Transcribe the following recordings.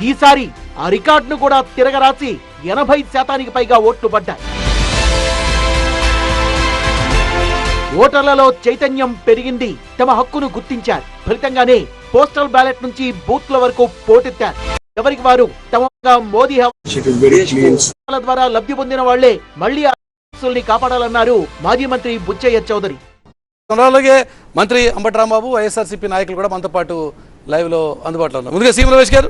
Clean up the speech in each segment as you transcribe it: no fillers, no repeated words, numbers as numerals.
ఈసారి ఆ రికార్డును కూడా తిరగరాసి 80% పైగా ఓట్లు పడ్డాయి. ఓటర్లలో చైతన్యం పెరిగింది. తమ హక్కును గుర్తించారు. ఫలితంగానే పోస్టల్ బ్యాలెట్ నుంచి బూత్ల వరకు పోటెత్తారు. ఎవరికి వారు తమగా మోదీ ద్వారా లబ్ధి పొందిన వాళ్లే మళ్లీ ఆస్తుల్ని కాపాడాలన్నారు మాజీ మంత్రి బుచ్చయ్య చౌదరి. అలాగే మంత్రి అంబటి రాంబాబు, వైఎస్ఆర్సీపీ నాయకులు కూడా మనతో పాటు లైవ్ లో అందుబాటులో ఉన్నారు. ముందుగా సీఎం రమేష్ గారు,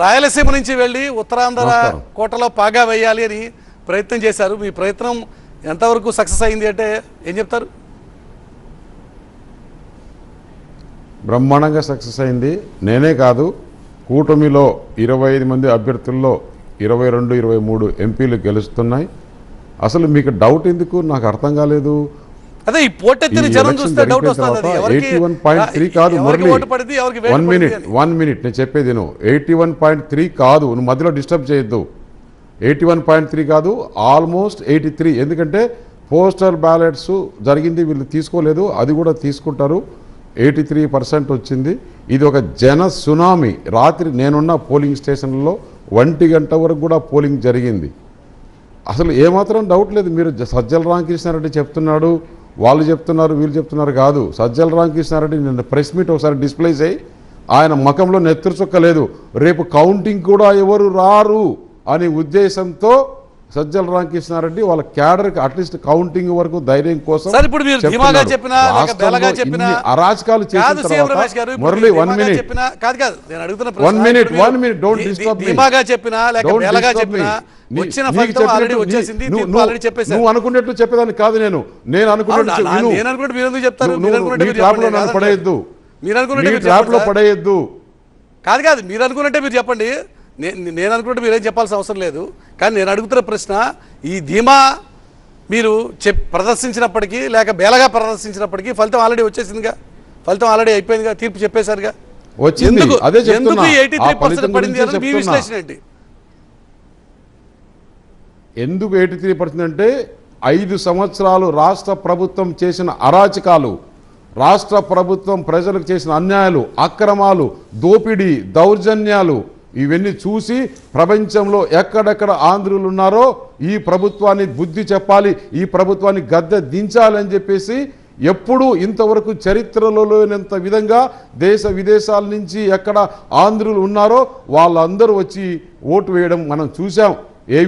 రాయలసీమ నుంచి వెళ్ళి ఉత్తరాంధ్ర కోటలో పాగా వేయాలి అని ప్రయత్నం చేశారు. మీ ప్రయత్నం ఎంతవరకు సక్సెస్ అయింది అంటే ఏం చెప్తారు? బ్రహ్మాండంగా సక్సెస్ అయింది. నేనే కాదు, కూటమిలో 25 మంది అభ్యర్థుల్లో 22, 23 ఎంపీలు గెలుస్తున్నాయి. అసలు మీకు డౌట్ ఎందుకు నాకు అర్థం కాలేదు. అదే ఈ పోటెత్తిన జనం చూస్తే డౌట్ వస్తుంది. 81.3 కాదు మురళి, 1 మినిట్ నేను చెప్పేది నువ్వు. 81.3 కాదు, నువ్వు మధ్యలో డిస్టర్బ్ చేయొద్దు. 81.3 కాదు, ఆల్మోస్ట్ 83. ఎందుకంటే పోస్టల్ బ్యాలెట్స్ జరిగింది, వీళ్ళు తీసుకోలేదు, అది కూడా తీసుకుంటారు. 83% వచ్చింది. ఇది ఒక జన సునామీ. రాత్రి నేనున్న పోలింగ్ స్టేషన్లలో 1 గంట వరకు కూడా పోలింగ్ జరిగింది. అసలు ఏమాత్రం డౌట్ లేదు. మీరు సజ్జల రామకృష్ణారెడ్డి చెప్తున్నాడు, వాళ్ళు చెప్తున్నారు, వీళ్ళు చెప్తున్నారు కాదు. సజ్జల రామకృష్ణారెడ్డి నిన్న ప్రెస్ మీట్ ఒకసారి డిస్ప్లే చేయి, ఆయన ముఖంలో నెత్తురు చుక్కలేదు. రేపు కౌంటింగ్ కూడా ఎవరు రారు అనే ఉద్దేశంతో సజ్జల రామకృష్ణారెడ్డి వాళ్ళ క్యాడర్కి అట్లీస్ట్ కౌంటింగ్ వరకు ధైర్యం కోసం అరాచకాలు చేసిన తర్వాత మురళి 1 మినిట్ డోంట్ డిస్టర్బ్ నువ్వు అనుకున్నట్లు చెప్పేదాన్ని కాదు. నేను అనుకున్నట్టు పడేయద్దు, పడేయద్దు కాదు మీరు అనుకున్నట్టే మీరు చెప్పండి. నేను అనుకున్నట్టు మీరేం చెప్పాల్సిన అవసరం లేదు. కానీ నేను అడుగుతున్న ప్రశ్న, ఈ ధీమా మీరు ప్రదర్శించినప్పటికీ లేక బేలగా ప్రదర్శించినప్పటికీ ఫలితం ఆల్రెడీ వచ్చేసిందిగా, ఫలితం ఆల్రెడీ అయిపోయిందిగా, తీర్పు చెప్పేశారుగా. ఎందుకు 83% పడింది అని మీ విశ్లేషణ ఏంటి? ఎందుకు 83% అంటే 5 సంవత్సరాలు రాష్ట్ర ప్రభుత్వం చేసిన అరాచకాలు, రాష్ట్ర ప్రభుత్వం ప్రజలకు చేసిన అన్యాయాలు, అక్రమాలు, దోపిడీ, దౌర్జన్యాలు ఇవన్నీ చూసి ప్రపంచంలో ఎక్కడెక్కడ ఆంధ్రులు ఉన్నారో ఈ ప్రభుత్వాన్ని బుద్ధి చెప్పాలి, ఈ ప్రభుత్వాన్ని గద్దె దించాలని చెప్పేసి ఎప్పుడూ ఇంతవరకు చరిత్రలో లేనంత విధంగా దేశ విదేశాల నుంచి ఎక్కడ ఆంధ్రులు ఉన్నారో వాళ్ళందరూ వచ్చి ఓటు వేయడం మనం చూసాం. ఏ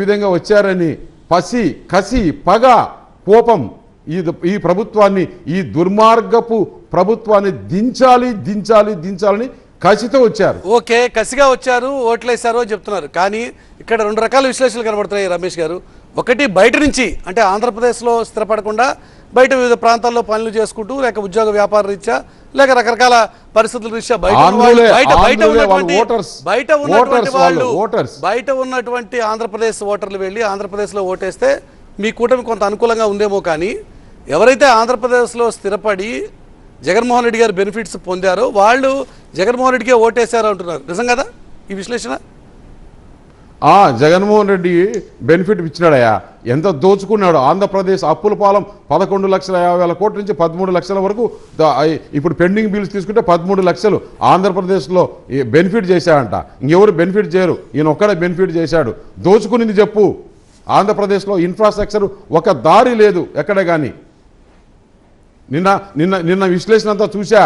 విధంగా వచ్చారని పసి, కసి, పగ, కోపం ఈ ప్రభుత్వాన్ని, ఈ దుర్మార్గపు ప్రభుత్వాన్ని దించాలని కసితో వచ్చారు. ఓకే, కసిగా వచ్చారు, ఓట్లేశారు అని చెప్తున్నారు. కానీ ఇక్కడ 2 రకాల విశ్లేషణలు కనబడుతున్నాయి రమేష్ గారు. ఒకటి, బయట నుంచి అంటే ఆంధ్రప్రదేశ్లో స్థిరపడకుండా బయట వివిధ ప్రాంతాల్లో పనులు చేసుకుంటూ, లేక ఉద్యోగ వ్యాపార రీత్యా, లేక రకరకాల పరిస్థితుల రీత్యా బయట ఉన్నటువంటి ఆంధ్రప్రదేశ్ ఓటర్లు వెళ్ళి ఆంధ్రప్రదేశ్లో ఓటేస్తే మీ కూటమి కొంత అనుకూలంగా ఉందేమో. కానీ ఎవరైతే ఆంధ్రప్రదేశ్లో స్థిరపడి జగన్మోహన్ రెడ్డి గారు బెనిఫిట్స్ పొందారో వాళ్ళు జగన్మోహన్ రెడ్డికే ఓటేశారు అంటున్నారు. నిజం కదా ఈ విశ్లేషణ? జగన్మోహన్ రెడ్డి బెనిఫిట్ ఇచ్చినాడయా, ఎంత దోచుకున్నాడు. ఆంధ్రప్రదేశ్ అప్పుల పాలం 11,50,000 కోట్ల నుంచి 13 లక్షల వరకు. ఇప్పుడు పెండింగ్ బిల్స్ తీసుకుంటే 13 లక్షలు ఆంధ్రప్రదేశ్లో బెనిఫిట్ చేశాడంట. ఇంకెవరు బెనిఫిట్ చేయరు, ఈయన ఒక్కడే బెనిఫిట్ చేశాడు. దోచుకునింది చెప్పు. ఆంధ్రప్రదేశ్లో ఇన్ఫ్రాస్ట్రక్చర్ ఒక దారి లేదు ఎక్కడ కానీ. నిన్న విశ్లేషణ అంతా చూసా.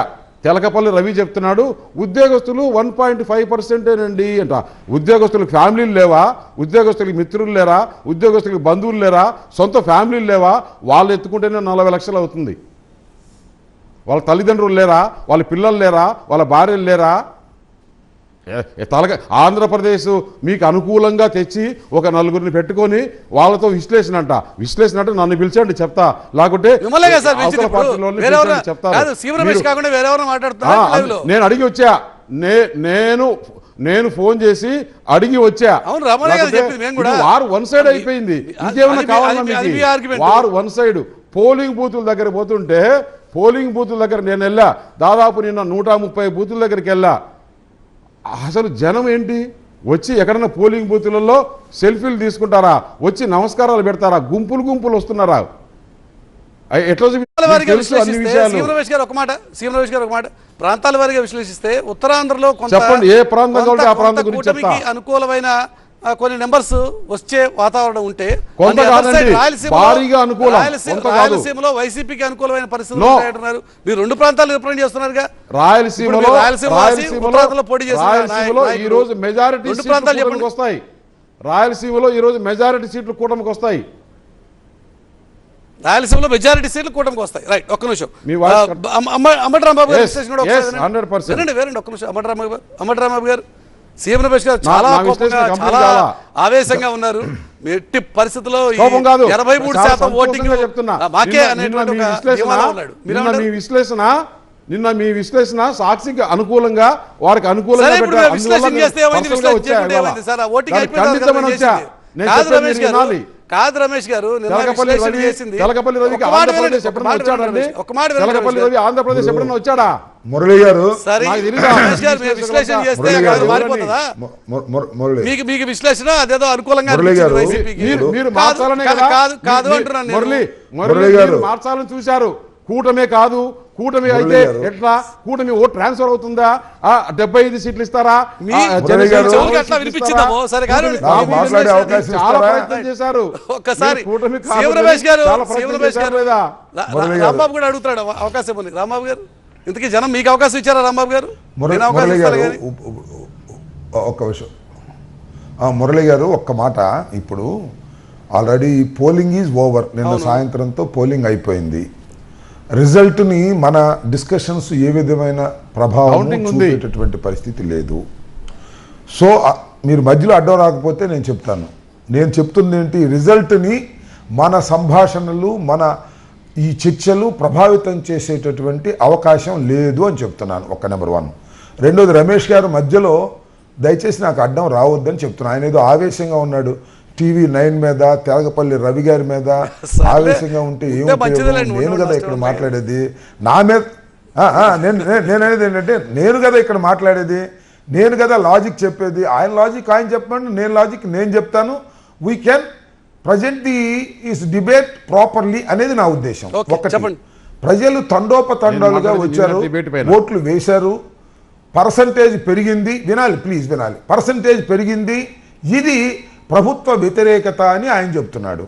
తెలకపల్లి రవి చెప్తున్నాడు, ఉద్యోగస్తులు 1.5%నండి అంట. ఉద్యోగస్తులకు ఫ్యామిలీలు లేవా? ఉద్యోగస్తులకు మిత్రులు లేరా? ఉద్యోగస్తులకు బంధువులు లేరా? సొంత ఫ్యామిలీలు లేవా? వాళ్ళు ఎత్తుకుంటేనే 40 లక్షలు అవుతుంది. వాళ్ళ తల్లిదండ్రులు లేరా? వాళ్ళ పిల్లలు లేరా? వాళ్ళ భార్యలు లేరా? ఆంధ్రప్రదేశ్ మీకు అనుకూలంగా తెచ్చి ఒక 4గురిని పెట్టుకొని వాళ్ళతో విశ్లేషణ అంట నన్ను పిలిచండి చెప్తా, లేకుంటే నేను అడిగి వచ్చా. నేను ఫోన్ చేసి అడిగి వచ్చా. వారు 1 సైడ్ అయిపోయింది. ఇంకేమైనా కావాలన్నా మీకు? వారు 1 సైడ్. పోలింగ్ బూతుల దగ్గర పోతుంటే నేను వెళ్ళా. దాదాపు నిన్న 130 బూతుల దగ్గరికి వెళ్ళా. అసలు జనం ఏంటి, వచ్చి ఎక్కడన్నా పోలింగ్ బూతులలో సెల్ఫీలు తీసుకుంటారా? వచ్చి నమస్కారాలు పెడతారా? గుంపులు వస్తున్నారా? ఎట్లా ప్రాంతాల వారీగా తెలుసు అన్ని విశ్లేషిస్తే విషయాలు. సీఎం రమేష్ గారు ఒక మాట ప్రాంతాల వారీగా విశ్లేషిస్తే ఉత్తరాంధ్రలో కొంత చెప్పండి, ఏ ప్రాంతం కావాలంటే ఆ ప్రాంతం గురించి కూటమికి చెప్తా. అనుకూలమైన కొన్ని నెంబర్స్ వచ్చే వాతావరణం ఉంటే కొంత కాదండి, భారీగా అనుకూలం, కొంత కాదు. రాయలసీమలో వైసీపీకి అనుకూలమైన పరిస్థితులు ఉంటాయంటున్నారు. మీరు రెండు ప్రాంతాలు రిప్రజెంట్ చేస్తున్నారుగా. రాయలసీమలో పోటీ చేస్తున్నారు. ఈ రోజు మెజారిటీ రెండు ప్రాంతాలు సీట్లు చెప్పండి. వస్తాయి. రాయలసీమలో ఈ రోజు మెజారిటీ సీట్లు కూటమికి వస్తాయి. రాయలసీమలో మెజారిటీ సీట్లు కూటమికి వస్తాయి. రైట్, ఒక్క నిమిషం. మీ వాయిస్ అంబటరాంబాబు గారు Yes, విశ్లేషణ కూడా ఒకసారి 100%. వినండి ఒక్క నిమిషం. అంబటరాంబాబు గారు, సీఎం రమేష్ గారు చాలా నా కోపంగా, విశ్లేషణ complete చాలా కాలా? ఆవేశంగా ఉన్నారు. ఎట్టి పరిస్థితుల్లో ఈ కోపం కాదు, 83% ఓటింగ్ చెప్తున్నా. మాకే నిన్న అనేటువంటి మీ ఒక విశ్లేషణ, ధీమాలో ఉన్నాడు. నిన్న మీ విశ్లేషణ సాక్షికి అనుకూలంగా, వారికి అనుకూలంగా సరే, ఇప్పుడు పెట్టారు. విశ్లేషణ అందువల్ల చేస్తే ఏమైంది? personal గా విశ్లేషణ వచ్చాయి చేయకుండా ఇవాళ. ఏమైంది సార్? ఆ ఓటింగ్ దాన్ని అయిపోయిన తర్వాత ఖండించమని వచ్చా. చేసింది. నేను కాదు చెప్పేది రమేష్ మీరు గారు, వినాలి. కాదు రమేష్ గారు, నిన్న తెలకపల్లి విశ్లేషణ రవి, చేసింది. తెలకపల్లి రవికి ఒక మాట ఆంధ్రప్రదేశ్ వినండి, ఎప్పుడైనా ఒక మాట వచ్చాడండి? వినండి, ఒక మాట వినండి తెలకపల్లి రమేష్ రవి ఆంధ్రప్రదేశ్ గారు. ఎప్పుడైనా వచ్చాడా? మురళి గారు, సరే, నాకు తెలీదా? రమేష్ గారు, మీరు విశ్లేషణ చేస్తే మురళి కాదు గారు, మారిపోతుందా? మురళి మీకు విశ్లేషణ అదేదో అనుకూలంగా మురళి అనిపించింది గారు, వైసీపీకి. మీరు కాదు, మార్చాలనే కాదు, కదా? కాదు, కాదు మీ- అంటున్నాను నేను. మురళి మురళి గారు. మీరు మార్చాలని చూశారు. కూటమే కాదు, కూటమి మురళి అయితే గారు. ఎట్లా? కూటమి ఓట్ ట్రాన్స్ఫర్ అవుతుందా? 75 సీట్లు ఇస్తారా? మీ మురళి గారు. చెవులకి అట్లా వినిపించిందేమో. సరే, కాదు, కూటమి నాకు కాదు. మాట్లాడే అవకాశం చాలా ఇస్తారా? ప్రయత్నం చేశారు. ఒక్కసారి మీరు కూటమి కాదు, సీఎం రమేష్ గారు, చాలా సీఎం ప్రయత్నం రమేష్ చేశారు గారు, లేదా? మురళి గారు. రాంబాబు కూడా అడుగుతాడు అవకాశం ఉంది. రాంబాబు గారు, ఇంతకీ జనం మీకు అవకాశం ఇచ్చారా? రాంబాబు గారు, నేను అవకాశం మురళి ఇస్తాను గారు, కానీ ఒక్క విషయం. మురళి గారు, ఒక్క మాట. ఇప్పుడు ఆల్రెడీ పోలింగ్ ఈజ్ ఓవర్. నిన్న సాయంత్రంతో పోలింగ్ అయిపోయింది. రిజల్ట్ని మన డిస్కషన్స్ ఏ విధమైన ప్రభావం Counting ఉంది. చూపేటటువంటి పరిస్థితి లేదు. సో మీరు మధ్యలో అడ్డం రాకపోతే నేను చెప్తాను. నేను చెప్తుంది ఏంటి, రిజల్ట్ని మన సంభాషణలు, మన ఈ చర్చలు ప్రభావితం చేసేటటువంటి అవకాశం లేదు అని చెప్తున్నాను. ఒక నెంబర్ 1. రెండోది, రమేష్ గారు మధ్యలో దయచేసి నాకు అడ్డం రావద్దని చెప్తున్నాను. ఆయన ఏదో ఆవేశంగా ఉన్నాడు. TV9 మీద, తెలకపల్లి రవి గారి మీద ఆవేశంగా ఉంటే ఏం? నేను కదా ఇక్కడ మాట్లాడేది. నా మీద నేను అనేది ఏంటంటే, నేను కదా ఇక్కడ మాట్లాడేది, నేను కదా లాజిక్ చెప్పేది. ఆయన లాజిక్ ఆయన చెప్పండి, నేను లాజిక్ నేను చెప్తాను. We can present the is debate properly అనేది నా ఉద్దేశం. Okay, ఒకటి, చెప్పండి. ప్రజలు తండోపతండాలుగా నేను వచ్చారు, మాట్లాడేది debate పైన. ఓట్లు వేశారు, పర్సంటేజ్ పెరిగింది. వినాలి ప్లీజ్, వినాలి. పర్సంటేజ్ పెరిగింది. ఇది ప్రభుత్వ వ్యతిరేకత అని ఆయన చెప్తున్నాడు.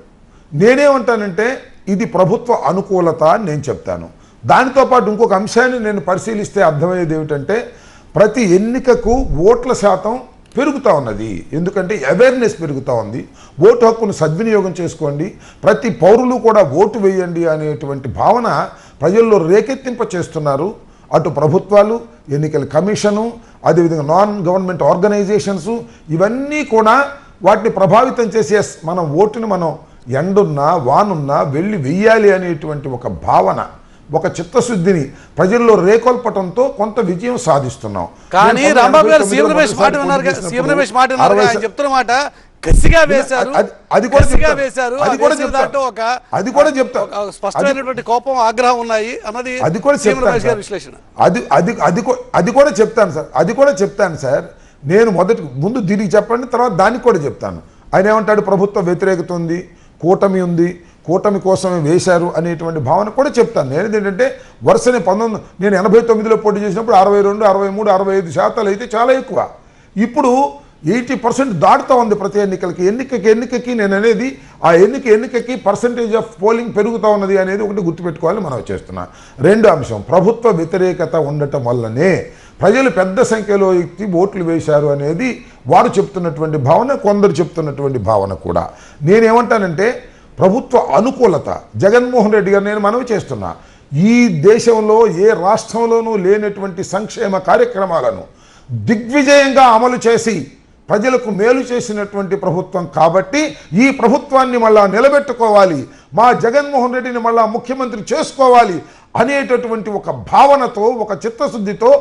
నేనేమంటానంటే ఇది ప్రభుత్వ అనుకూలత అని నేను చెప్తాను. దానితో పాటు ఇంకొక అంశాన్ని నేను పరిశీలిస్తే అర్థమయ్యేది ఏమిటంటే, ప్రతి ఎన్నికకు ఓట్ల శాతం పెరుగుతూ ఉన్నది. ఎందుకంటే అవేర్నెస్ పెరుగుతూ ఉంది. ఓటు హక్కును సద్వినియోగం చేసుకోండి, ప్రతి పౌరులు కూడా ఓటు వేయండి అనేటువంటి భావన ప్రజల్లో రేకెత్తింప చేస్తున్నారు. అటు ప్రభుత్వాలు, ఎన్నికల కమిషను, అదేవిధంగా నాన్ గవర్నమెంట్ ఆర్గనైజేషన్స్, ఇవన్నీ కూడా వాటిని ప్రభావితం చేసి మనం ఓటుని మనం ఎండున్నా వానున్నా వెళ్ళి వెయ్యాలి అనేటువంటి ఒక భావన, ఒక చిత్తశుద్ధిని ప్రజల్లో రేకొల్పటంతో కొంత విజయం సాధిస్తున్నాం. కానీ రాంబాబు గారు సీఎం రమేష్ మాట విన్నారు. సీఎం రమేష్ మాట విన్నారు. ఆయన చెప్తున్న మాట కసిగా వేశారు, అది కూడా కసిగా చెప్తాను. వేశారు. అది కూడా వేసిన చెప్తాను. దాంట్లో అది కూడా చెప్తాను. ఒక స్పష్టమైనటువంటి కోపం, ఆగ్రహం ఉన్నాయి అన్నది అది కూడా సీఎం రమేష్ చెప్తాను గారి విశ్లేషణ. అది కూడా చెప్తాను సార్. అది కూడా చెప్తాను సార్. నేను ముందు దీనికి చెప్పండి, తర్వాత దానికి కూడా చెప్తాను. ఆయన ఏమంటాడు, ప్రభుత్వ వ్యతిరేకత ఉంది, కూటమి ఉంది, కూటమి కోసమే వేశారు అనేటువంటి భావన కూడా చెప్తాను. నేను ఏంటంటే వరుసనే నేను 89లో పోటీ చేసినప్పుడు 62, 63, 65% అయితే చాలా ఎక్కువ. ఇప్పుడు 80% దాటుతూ ఉంది ప్రతి ఎన్నికకి. నేను అనేది ఆ ఎన్నికకి పర్సంటేజ్ ఆఫ్ పోలింగ్ పెరుగుతూ ఉన్నది అనేది ఒకటి గుర్తుపెట్టుకోవాలి మనం చేస్తున్నా. రెండో అంశం, ప్రభుత్వ వ్యతిరేకత ఉండటం వల్లనే ప్రజలు పెద్ద సంఖ్యలో ఎక్కి ఓట్లు వేశారు అనేది వారు చెప్తున్నటువంటి భావన, కొందరు చెప్తున్నటువంటి భావన కూడా. నేనేమంటానంటే ప్రభుత్వ అనుకూలత, జగన్మోహన్ రెడ్డి గారు నేను మనవి చేస్తున్నా, ఈ దేశంలో ఏ రాష్ట్రంలోనూ లేనటువంటి సంక్షేమ కార్యక్రమాలను దిగ్విజయంగా అమలు చేసి ప్రజలకు మేలు చేసినటువంటి ప్రభుత్వం కాబట్టి ఈ ప్రభుత్వాన్ని మళ్ళా నిలబెట్టుకోవాలి, మా జగన్మోహన్ రెడ్డిని మళ్ళా ముఖ్యమంత్రి చేసుకోవాలి అనేటటువంటి ఒక భావనతో, ఒక చిత్తశుద్ధితో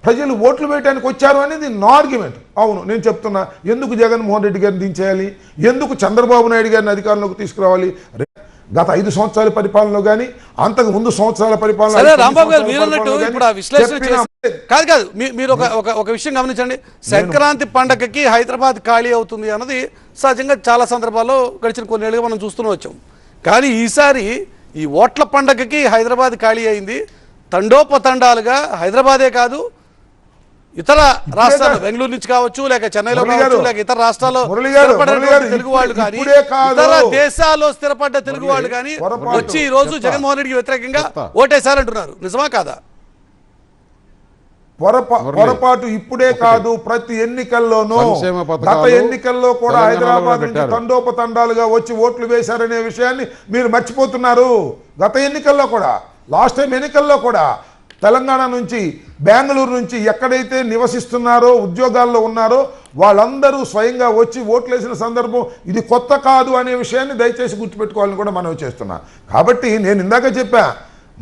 ప్రజలు ఓట్లు వేయడానికి వచ్చారు అనేది నా ఆర్గ్యుమెంట్. అవును, నేను చెప్తున్నా, ఎందుకు జగన్మోహన్ రెడ్డి గారిని దించేయాలి, ఎందుకు చంద్రబాబు నాయుడు గారిని అధికారంలోకి తీసుకురావాలి? గత 5 సంవత్సరాల పరిపాలనలో కానీ, అంతకు ముందు సంవత్సరాల పరిపాలన, రాంబాబు గారు మీరు అన్నట్టు ఇప్పుడు ఆ విశ్లేషణ కాదు మీరు ఒక విషయం గమనించండి. సంక్రాంతి పండగకి హైదరాబాద్ ఖాళీ అవుతుంది అన్నది సహజంగా చాలా సందర్భాల్లో గడిచిన కొన్నేళ్ళుగా మనం చూస్తూనే వచ్చాం. కానీ ఈసారి ఈ ఓట్ల పండగకి హైదరాబాద్ ఖాళీ అయింది. తండోపతండాలుగా హైదరాబాదే కాదు ఇతర రాష్ట్రాలు బెంగళూరు నుంచి కావచ్చు, లేక చెన్నైలో కావచ్చు, లేక ఇతర రాష్ట్రాల్లో స్థిరపడినటువంటి తెలుగు వాళ్ళు కానీ ఇతర దేశాల్లో స్థిరపడ్డ తెలుగు వాళ్ళు కానీ వచ్చి ఈ రోజు జగన్మోహన్ రెడ్డికి వ్యతిరేకంగా ఓటేశారంటున్నారు. నిజమా కాదా? పొరపాటు ఇప్పుడే కాదు, ప్రతి ఎన్నికల్లోనూ, గత ఎన్నికల్లో కూడా హైదరాబాద్ నుంచి తండోపతండాలుగా వచ్చి ఓట్లు వేశారనే విషయాన్ని మీరు మర్చిపోతున్నారు. గత ఎన్నికల్లో కూడా, లాస్ట్ టైం ఎన్నికల్లో కూడా తెలంగాణ నుంచి, బెంగళూరు నుంచి ఎక్కడైతే నివసిస్తున్నారో, ఉద్యోగాల్లో ఉన్నారో వాళ్ళందరూ స్వయంగా వచ్చి ఓట్లు వేసిన సందర్భం ఇది కొత్త కాదు అనే విషయాన్ని దయచేసి గుర్తుపెట్టుకోవాలని కూడా మనం చేస్తున్నా. కాబట్టి నేను ఇందాక చెప్పా,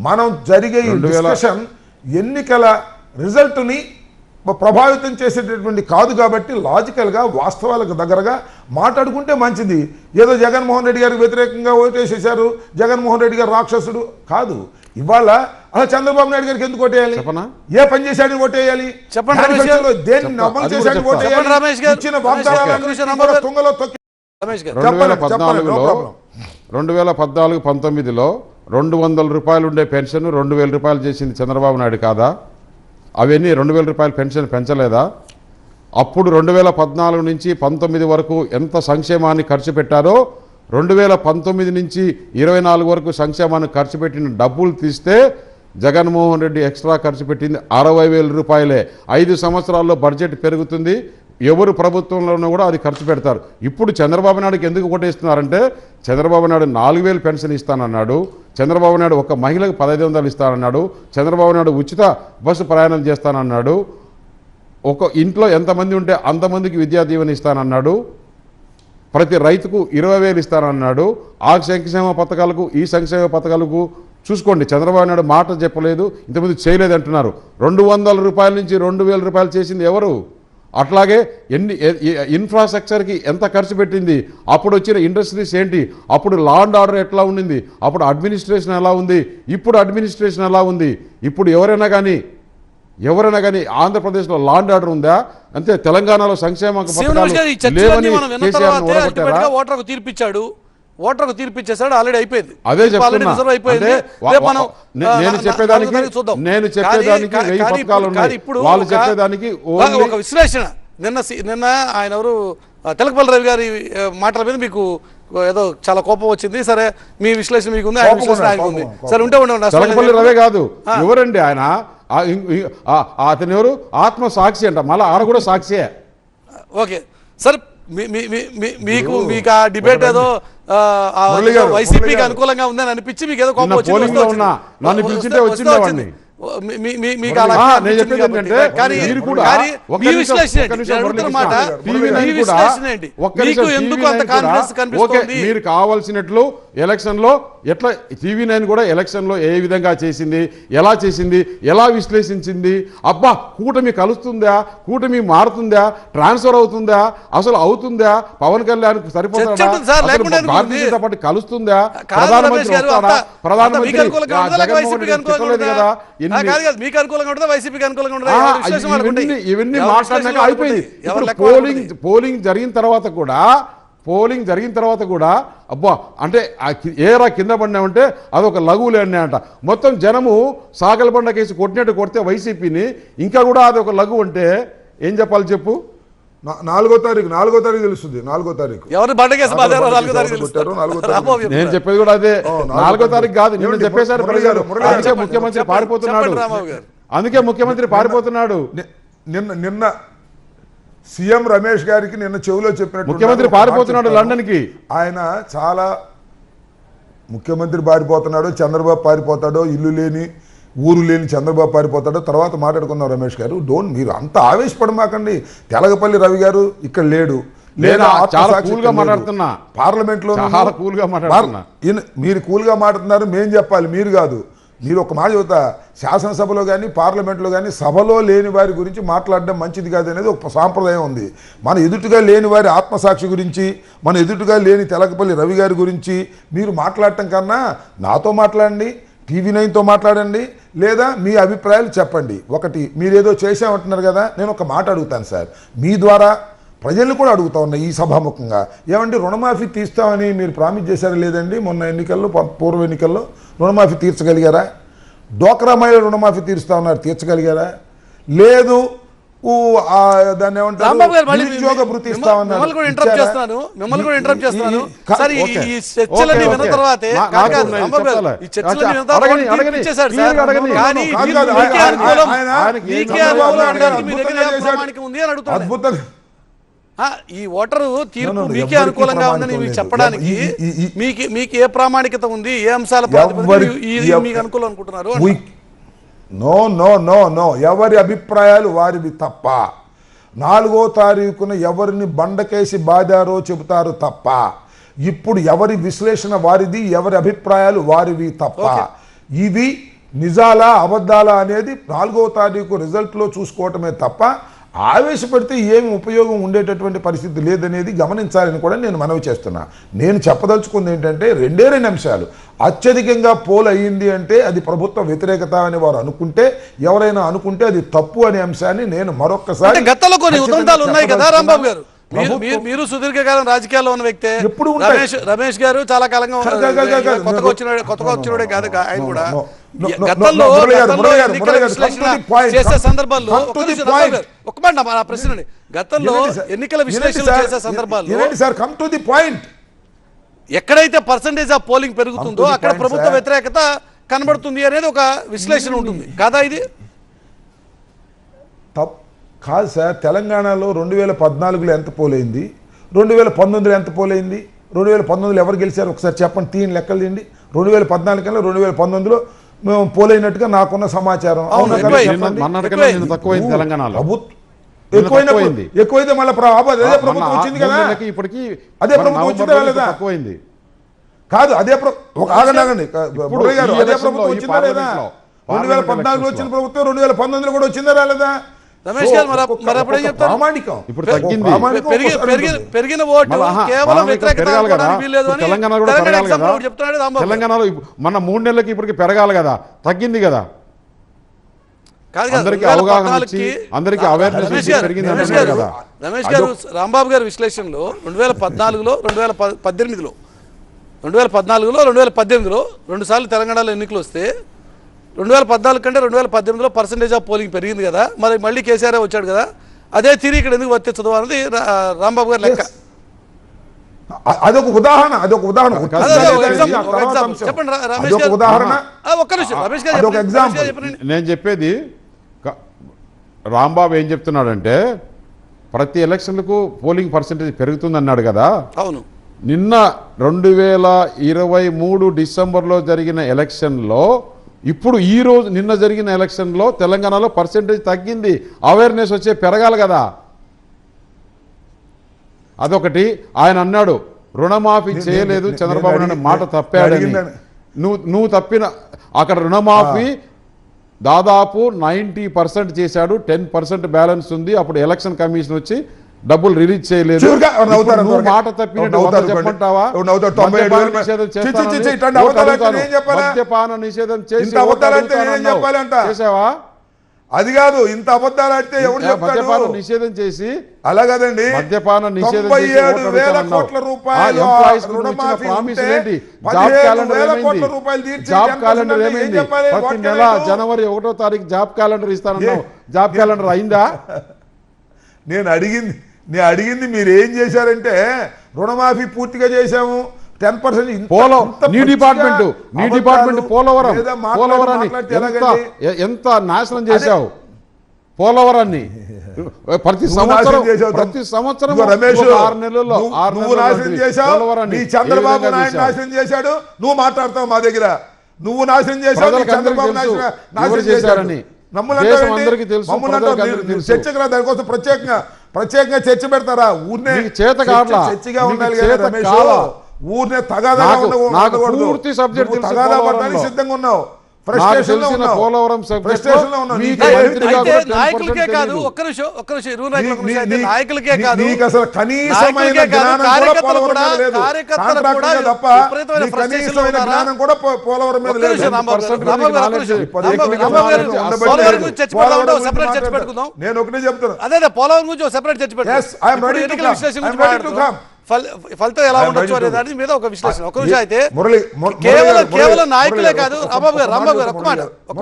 మనం జరిగే ఈ డిస్కషన్ ఎన్నికల రిజల్ట్ని ప్రభావితం చేసేటటువంటి కాదు. కాబట్టి లాజికల్గా వాస్తవాలకు దగ్గరగా మాట్లాడుకుంటే మంచిది. ఏదో జగన్మోహన్ రెడ్డి గారికి వ్యతిరేకంగా ఓటేసేశారు, జగన్మోహన్ రెడ్డి గారు రాక్షసుడు కాదు. ఇవాళ అలా చంద్రబాబు నాయుడు గారికి ఎందుకు ఓటేయాలి? ఏ పని చేశాడని ఓటేయాలి? చెప్పండి. 2014-19లో 200 రూపాయలు ఉండే పెన్షన్ 2000 రూపాయలు చేసింది చంద్రబాబు నాయుడు కాదా? అవన్నీ 2000 రూపాయలు పెన్షన్ పెంచలేదా? అప్పుడు 2014 నుంచి 19 వరకు ఎంత సంక్షేమాన్ని ఖర్చు పెట్టారో 2019 నుంచి 24 వరకు సంక్షేమాన్ని ఖర్చు పెట్టిన డబ్బులు తీస్తే జగన్మోహన్ రెడ్డి ఎక్స్ట్రా ఖర్చు పెట్టింది 60,000 రూపాయలే. 5 సంవత్సరాల్లో బడ్జెట్ పెరుగుతుంది, ఎవరు ప్రభుత్వంలోనూ కూడా అది ఖర్చు పెడతారు. ఇప్పుడు చంద్రబాబు నాయుడుకి ఎందుకు ఓటేస్తున్నారంటే చంద్రబాబు నాయుడు 4,000 పెన్షన్ ఇస్తానన్నాడు, చంద్రబాబు నాయుడు ఒక మహిళకు 1,500 ఇస్తానన్నాడు, చంద్రబాబు నాయుడు ఉచిత బస్సు ప్రయాణం చేస్తానన్నాడు, ఒక ఇంట్లో ఎంతమంది ఉంటే అంతమందికి విద్యా దీవెన ఇస్తానన్నాడు, ప్రతి రైతుకు 20,000 ఇస్తానన్నాడు. ఆ సంక్షేమ పథకాలకు ఈ సంక్షేమ పథకాలకు చూసుకోండి, చంద్రబాబు నాయుడు మాట చెప్పలేదు, ఇంతమంది చేయలేదు అంటున్నారు. 200 రూపాయల నుంచి 2,000 రూపాయలు చేసింది ఎవరు? అట్లాగే ఇన్ఫ్రాస్ట్రక్చర్కి ఎంత ఖర్చు పెట్టింది? అప్పుడు వచ్చిన ఇండస్ట్రీస్ ఏంటి? అప్పుడు లా అండ్ ఆర్డర్ ఎట్లా ఉండింది? అప్పుడు అడ్మినిస్ట్రేషన్ ఎలా ఉంది? ఇప్పుడు అడ్మినిస్ట్రేషన్ ఎలా ఉంది? ఇప్పుడు ఎవరైనా కానీ ఆంధ్రప్రదేశ్లో లా అండ్ ఆర్డర్ ఉందా? అంతే. తెలంగాణలో సంక్షేమ ఓటర్కు తీర్పిచ్చాడు, ఓటర్కు తీర్పిచ్చేసాడు, ఆల్రెడీ అయిపోయింది. అదే చెప్తున్నా. నేను చెప్పేదానికి 1000 పథకాలు ఉన్నాయి, వాళ్ళు చెప్పేదానికి ఒక విశ్లేషణ. నిన్న ఆయన ఎవరు తెలకపల్లి రవి గారి మాటల మీద మీకు ఏదో చాలా కోపం వచ్చింది. సరే, మీ విశ్లేషణ మీకు ఉంది, ఆయన విశ్లేషణ ఆయనకు ఉంది. సరే, ఉంటే తెలకపల్లి రవి కాదు, ఎవరండి ఆయన? అతను ఎవరు? ఆత్మ సాక్షి అంట, మళ్ళీ ఆడ కూడా సాక్షియే. ఓకే సార్, మీకు ఆ డిబేట్ ఏదో వైసీపీకి అనుకూలంగా ఉందని అనిపించి మీకు ఏదో కోపం వచ్చింది. నన్ను పిలిచింటే వచ్చింది. మీకు అలా మీరు కావాల్సినట్లు ఎలక్షన్ లో ఎట్లా TV9 కూడా ఎలక్షన్ లో ఏ విధంగా చేసింది, ఎలా విశ్లేషించింది? అబ్బా, కూటమి కలుస్తుందా, కూటమి మారుతుందా, ట్రాన్స్ఫర్ అవుతుందా, అసలు అవుతుందా, పవన్ కళ్యాణ్ సరిపోతుందా, భారతీయ జనతా పార్టీ కలుస్తుందా, ప్రధానమంత్రి కదా, ఇవన్నీ మాట్లాడినాక అయిపోయింది. పోలింగ్ జరిగిన తర్వాత కూడా అబ్బా అంటే ఏరా కింద పడినామంటే అదొక లఘువులే అన్నాయంట. మొత్తం జనము సాగల బండ కేసు కొట్టినట్టు కొడితే వైసీపీని ఇంకా కూడా అదొక లఘు అంటే ఏం చెప్పాలి చెప్పు? 4వ తారీఖు తెలుస్తుంది. 4వ తారీఖు నేను చెప్పేది కూడా అదే. 4వ తారీఖు కాదు, నిన్న చెప్పేశారు ముఖ్యమంత్రి పారిపోతున్నాడు. అందుకే ముఖ్యమంత్రి పారిపోతున్నాడు. నిన్న సీఎం రమేష్ గారికి నిన్న చెవిలో చెప్పినట్టు ముఖ్యమంత్రి పారిపోతున్నాడు లండన్ కి. ఆయన చాలా ముఖ్యమంత్రి పారిపోతున్నాడో, చంద్రబాబు పారిపోతాడో, ఇల్లు లేని ఊరు లేని చంద్రబాబు పారిపోతాడో తర్వాత మాట్లాడుకుందాం. రమేష్ గారు, మీరు అంత ఆవేశపడమాకండి. తెలగపల్లి రవి గారు ఇక్కడ లేడు, పార్లమెంట్ లో మీరు కూల్గా మాట్లాడుతున్నారు, మేం చెప్పాలి, మీరు కాదు. మీరు ఒక మాట చెబుతా, శాసనసభలో కానీ పార్లమెంట్లో కానీ సభలో లేని వారి గురించి మాట్లాడడం మంచిది కాదు అనేది ఒక సాంప్రదాయం ఉంది. మన ఎదుటిగా లేని వారి ఆత్మసాక్షి గురించి, మన ఎదుటిగా లేని తెలకపల్లి రవి గారి గురించి మీరు మాట్లాడటం కన్నా నాతో మాట్లాడండి, TV9తో మాట్లాడండి, లేదా మీ అభిప్రాయాలు చెప్పండి. ఒకటి, మీరేదో చేసామంటున్నారు కదా, నేను ఒక మాట అడుగుతాను సార్. మీ ద్వారా ప్రజల్ని కూడా అడుగుతా ఉన్నా ఈ సభాముఖంగా, ఏమంటే రుణమాఫీ తీస్తామని మీరు ప్రామిస్ చేశారా లేదండి? మొన్న ఎన్నికల్లో, పూర్వ ఎన్నికల్లో రుణమాఫీ తీర్చగలిగారా? డ్వాక్రా మహిళల రుణమాఫీ తీరుస్తా ఉన్నారు, తీర్చగలిగారా? లేదు. దాన్ని రాంబాబు గారు మళ్ళీ నిరుద్యోగ భృతి ఇస్తా ఉన్నారు, మిమ్మల్ని కూడా ఇంటరప్ట్ చేస్తున్నాను. సార్, ఈ చర్చలన్నీ విన్న తర్వాతే రాంబాబు గారు ఈ చర్చలన్నీ విన్న తర్వాత ఇచ్చేశారు సార్. కానీ మీకే అనుకూలం అనడానికి మీ దగ్గర ఏ ప్రామాణికం ఉంది అని అడుగుతున్నాను. అద్భుతంగా ఈ ఓటరు తీర్పు మీకే అనుకూలంగా ఉందని మీకు చెప్పడానికి మీకు ఏ ప్రామాణికత ఉంది? ఏ అంశాల ప్రాతిపదికన మీకు అనుకూలం అనుకుంటున్నారు? నో నో నో నో ఎవరి అభిప్రాయాలు వారివి తప్ప. 4వ తారీఖున ఎవరిని బండకేసి బాధారో చెబుతారు తప్ప. ఇప్పుడు ఎవరి విశ్లేషణ వారిది, ఎవరి అభిప్రాయాలు వారివి తప్ప. ఇవి నిజాలా అబద్ధాలా అనేది 4వ తారీఖు రిజల్ట్లో చూసుకోవటమే తప్ప ఆవేశపడితే ఏమి ఉపయోగం ఉండేటటువంటి పరిస్థితి లేదనేది గమనించాలని కూడా నేను మనవి చేస్తున్నా. నేను చెప్పదలుచుకుంది ఏంటంటే 2 అంశాలు. అత్యధికంగా పోల్ అయ్యింది అంటే అది ప్రభుత్వ వ్యతిరేకత అని వారు అనుకుంటే, ఎవరైనా అనుకుంటే అది తప్పు అనే అంశాన్ని నేను మరొక్కసారి గతంలో కొన్ని ఉదంతాలు ఉన్నాయి కదా రాంబాబు గారు. మీరు సుదీర్ఘకాలం రాజకీయాల్లో ఉన్న వ్యక్తే. ఎప్పుడు రమేష్ గారు చాలా కాలంగా కొత్తగా వచ్చినోడే కాదు ఆయన కూడా. గతంలో చేసే సందర్భాల్లో ఒక మాట నా ప్రశ్న, గతంలో ఎన్నికల విశ్లేషణ చేసే సందర్భాల్లో ఎక్కడైతే పర్సంటేజ్ ఆఫ్ పోలింగ్ పెరుగుతుందో అక్కడ ప్రభుత్వ వ్యతిరేకత కనబడుతుంది అనేది ఒక విశ్లేషణ ఉంటుంది కదా. ఇది కాదు సార్. తెలంగాణలో 2014లో ఎంత పోలైంది, 2019లో ఎంత పోలైంది, 2019లో ఎవరు గెలిచారు ఒకసారి చెప్పండి, తీయని లెక్కలు తీయండి. 2014 కన్నా 2019లో మేము పోలైనట్టుగా నాకున్న సమాచారం. ఎక్కువైతే మళ్ళీ అదే ప్రభుత్వం వచ్చింది కదా, అదే ప్రభుత్వం వచ్చిందా లేదా? కాదు, అదే ఆగండి మురళి గారు, అదే ప్రభుత్వం వచ్చిందా లేదా? 2014లో వచ్చిన ప్రభుత్వం 2019లో కూడా వచ్చిందా రాలేదా? రమేష్ గారు మరి అప్పుడు ఏం చెప్తారు? పెరిగిన ఓటు కేవలం తెలంగాణలో మన 3 నెలలకి ఇప్పటికి పెరగాలి కదా, తగ్గింది కదా. అందరికీ అవగాహన వచ్చి అందరికీ అవేర్నెస్ పెరిగింది అంటున్నారు కదా. రమేష్ గారు, రాంబాబు గారి విశ్లేషణలో 2014లో 2018లో 2018లో 2 సార్లు తెలంగాణలో ఎన్నికలు వస్తే 2014 కంటే 2018లో పర్సంటేజ్ ఆఫ్ పోలింగ్ పెరిగింది కదా. మరి మళ్ళీ కేసీఆర్ వచ్చాడు కదా, అదే తీరి ఇక్కడ ఎందుకు వర్తించదు అన్నది రాంబాబు గారి లెక్క. అదొక ఉదాహరణ. చెప్పండి రమేష్ గారు, ఒక్క నిమిషం రమేష్ గారు. నేను చెప్పేది రాంబాబు ఏం చెప్తున్నాడంటే ప్రతి ఎలక్షన్లకు పోలింగ్ పర్సంటేజ్ పెరుగుతుంది అన్నాడు కదా. అవును. నిన్న 2023 డిసెంబర్లో జరిగిన ఎలక్షన్లో, ఇప్పుడు ఈ రోజు నిన్న జరిగిన ఎలక్షన్లో తెలంగాణలో పర్సెంటేజ్ తగ్గింది. అవేర్నెస్ వచ్చే పెరగాలి కదా. అదొకటి. ఆయన అన్నాడు రుణమాఫీ చేయలేదు చంద్రబాబు నాయుడు మాట తప్పాడని. నువ్వు తప్పిన అక్కడ రుణమాఫీ దాదాపు 90% చేశాడు, 10% బ్యాలెన్స్ ఉంది. అప్పుడు ఎలక్షన్ కమిషన్ వచ్చి డబ్బులు రిలీజ్ చేయలేదు. మాట తప్పినట్టు చెప్పంటావా? మద్యపాన నిషేధం చేసావా? అది కాదు, ఇంత అబద్ధాలు ఆడితే ఎవరు చెప్తారు? మద్యపాన నిషేధం చేసి అలా కదండి, మద్యపాన నిషేధం 97,000 కోట్ల రూపాయలు జాబ్ క్యాలెండర్ ఏమైంది? ప్రతి నెల జనవరి 1వ తారీఖు జాబ్ క్యాలెండర్ ఇస్తానన్నావు. జాబ్ క్యాలెండర్ అయిందా? నేను అడిగింది మీరు ఏం చేశారంటే రుణమాఫీ పూర్తిగా చేశాము, 10%. నీ డిపార్ట్మెంట్ పోలవరాన్ని ఎంత నాశనం చేశావు? పోలవరాన్ని ప్రతి సంవత్సరం రమేష్ 6 నెలల్లో నువ్వు నాశనం చేశావు, నీ చంద్రబాబు నాయుడు నాశనం చేశాడు. నువ్వు మాట్లాడతావు మా దగ్గర, నువ్వు నాశనం చేశావు, చంద్రబాబు నాశనం చేశారని చర్చకు రా. దానికోసం ప్రత్యేకంగా చర్చ పెడతారా? ఊరినే చర్చగా ఉండాలి కదా రమేష్. ఊరినే తగాదా పడడానికి సిద్ధంగా ఉన్నావు. Frustration లో తెలిసిన ఉన్నావు. పోలవరం subject Frustration లో ఉన్నావు. మీకు నీకు మంత్రిగా అయితే కూడా 10% నాయకులకే కాదు తెలీదు. ఒక్క నిమిషం ఇరు నాయకుల అయితే నాయకులకే కాదు నీకు అసలు కనీసమైన నాయకులకే కాదు, జ్ఞానం కూడా కార్యకర్తలు పోలవరం కూడా- మీద లేదు. కార్యకర్తలు కాంట్రాక్ట్ కూడా మీద తప్ప విపరీతమైన నీకు frustration లో కనీసమైన ఉన్నారా? జ్ఞానం కూడా పోలవరం మీద ఒక్క లేదు. నిమిషం రాంబాబు గారు, 10% రాంబాబు గారు, ఒక్క నిమిషం. రాంబాబు గారు, పోలవరం గురించి చర్చ పెడదాం, సెపరేట్ చర్చ పెట్టుకుందాం. నేను ఒకటే చెప్తున్నా. అదే పోలవరం గురించి సెపరేట్ చర్చ పెట్టుకుందాం. Yes, I am ఇప్పుడు ready to ఎన్నికల come. విశ్లేషణ I am గురించి ready to మాట్లాడుతున్నాం. ఫలితం ఎలా I am ఉండొచ్చు ready అనే to దాని మీద ఒక విశ్లేషణ. ఒక నిమిషం అయితే మురళి కేవలం నాయకులే కాదు రాంబాబు గారు ఒక్క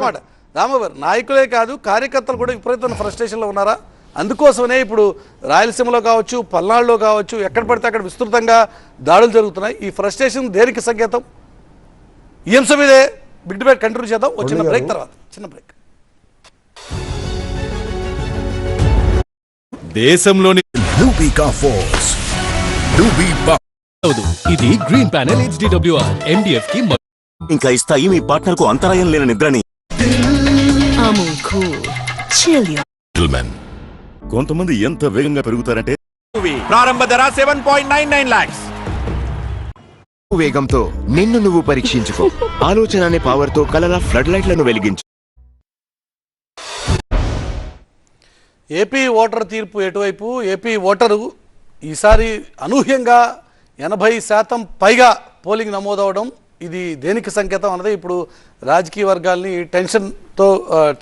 మాట రాంబాబు గారు, నాయకులే కాదు కార్యకర్తలు కూడా విపరీతమైన ఫ్రస్ట్రేషన్ లో ఉన్నారా? అందుకోసమే ఇప్పుడు రాయలసీమలో కావచ్చు, పల్నాడులో కావచ్చు, ఎక్కడ పడితే అక్కడ విస్తృతంగా దాడులు జరుగుతున్నాయి. ఈ ఫ్రస్ట్రేషన్ దేనికి సంకేతం? ఈ అంశం మీదే బిగ్ డిబేట్ కంటిన్యూ చేద్దాం. వచ్చిన బ్రేక్ తర్వాత చిన్న బ్రేక్. దేశంలోని లూబికా ఫోర్స్ ఇది గ్రీన్ ప్యానెల్ HDWR MDF కి ఇంకా ఇస్తాయి మీ పార్ట్నర్ కు అంతరాయం లేని నిద్రని. కొంతమంది ఎంత వేగంగా పెరుగుతారంటే ప్రారంభ ధర 7.99 lakhs. వేగంతో నిన్ను నువ్వు పరీక్షించుకో. ఆలోచన అనే పవర్ తో కలల ఫ్లడ్ లైట్లను వెలిగించు. ఏపీ ఓటర్ తీర్పు ఎటువైపు? ఏపీ ఓటరు ఈసారి అనూహ్యంగా 80% పైగా పోలింగ్ నమోదవడం ఇది దేనికి సంకేతం అన్నది ఇప్పుడు రాజకీయ వర్గాల్ని టెన్షన్తో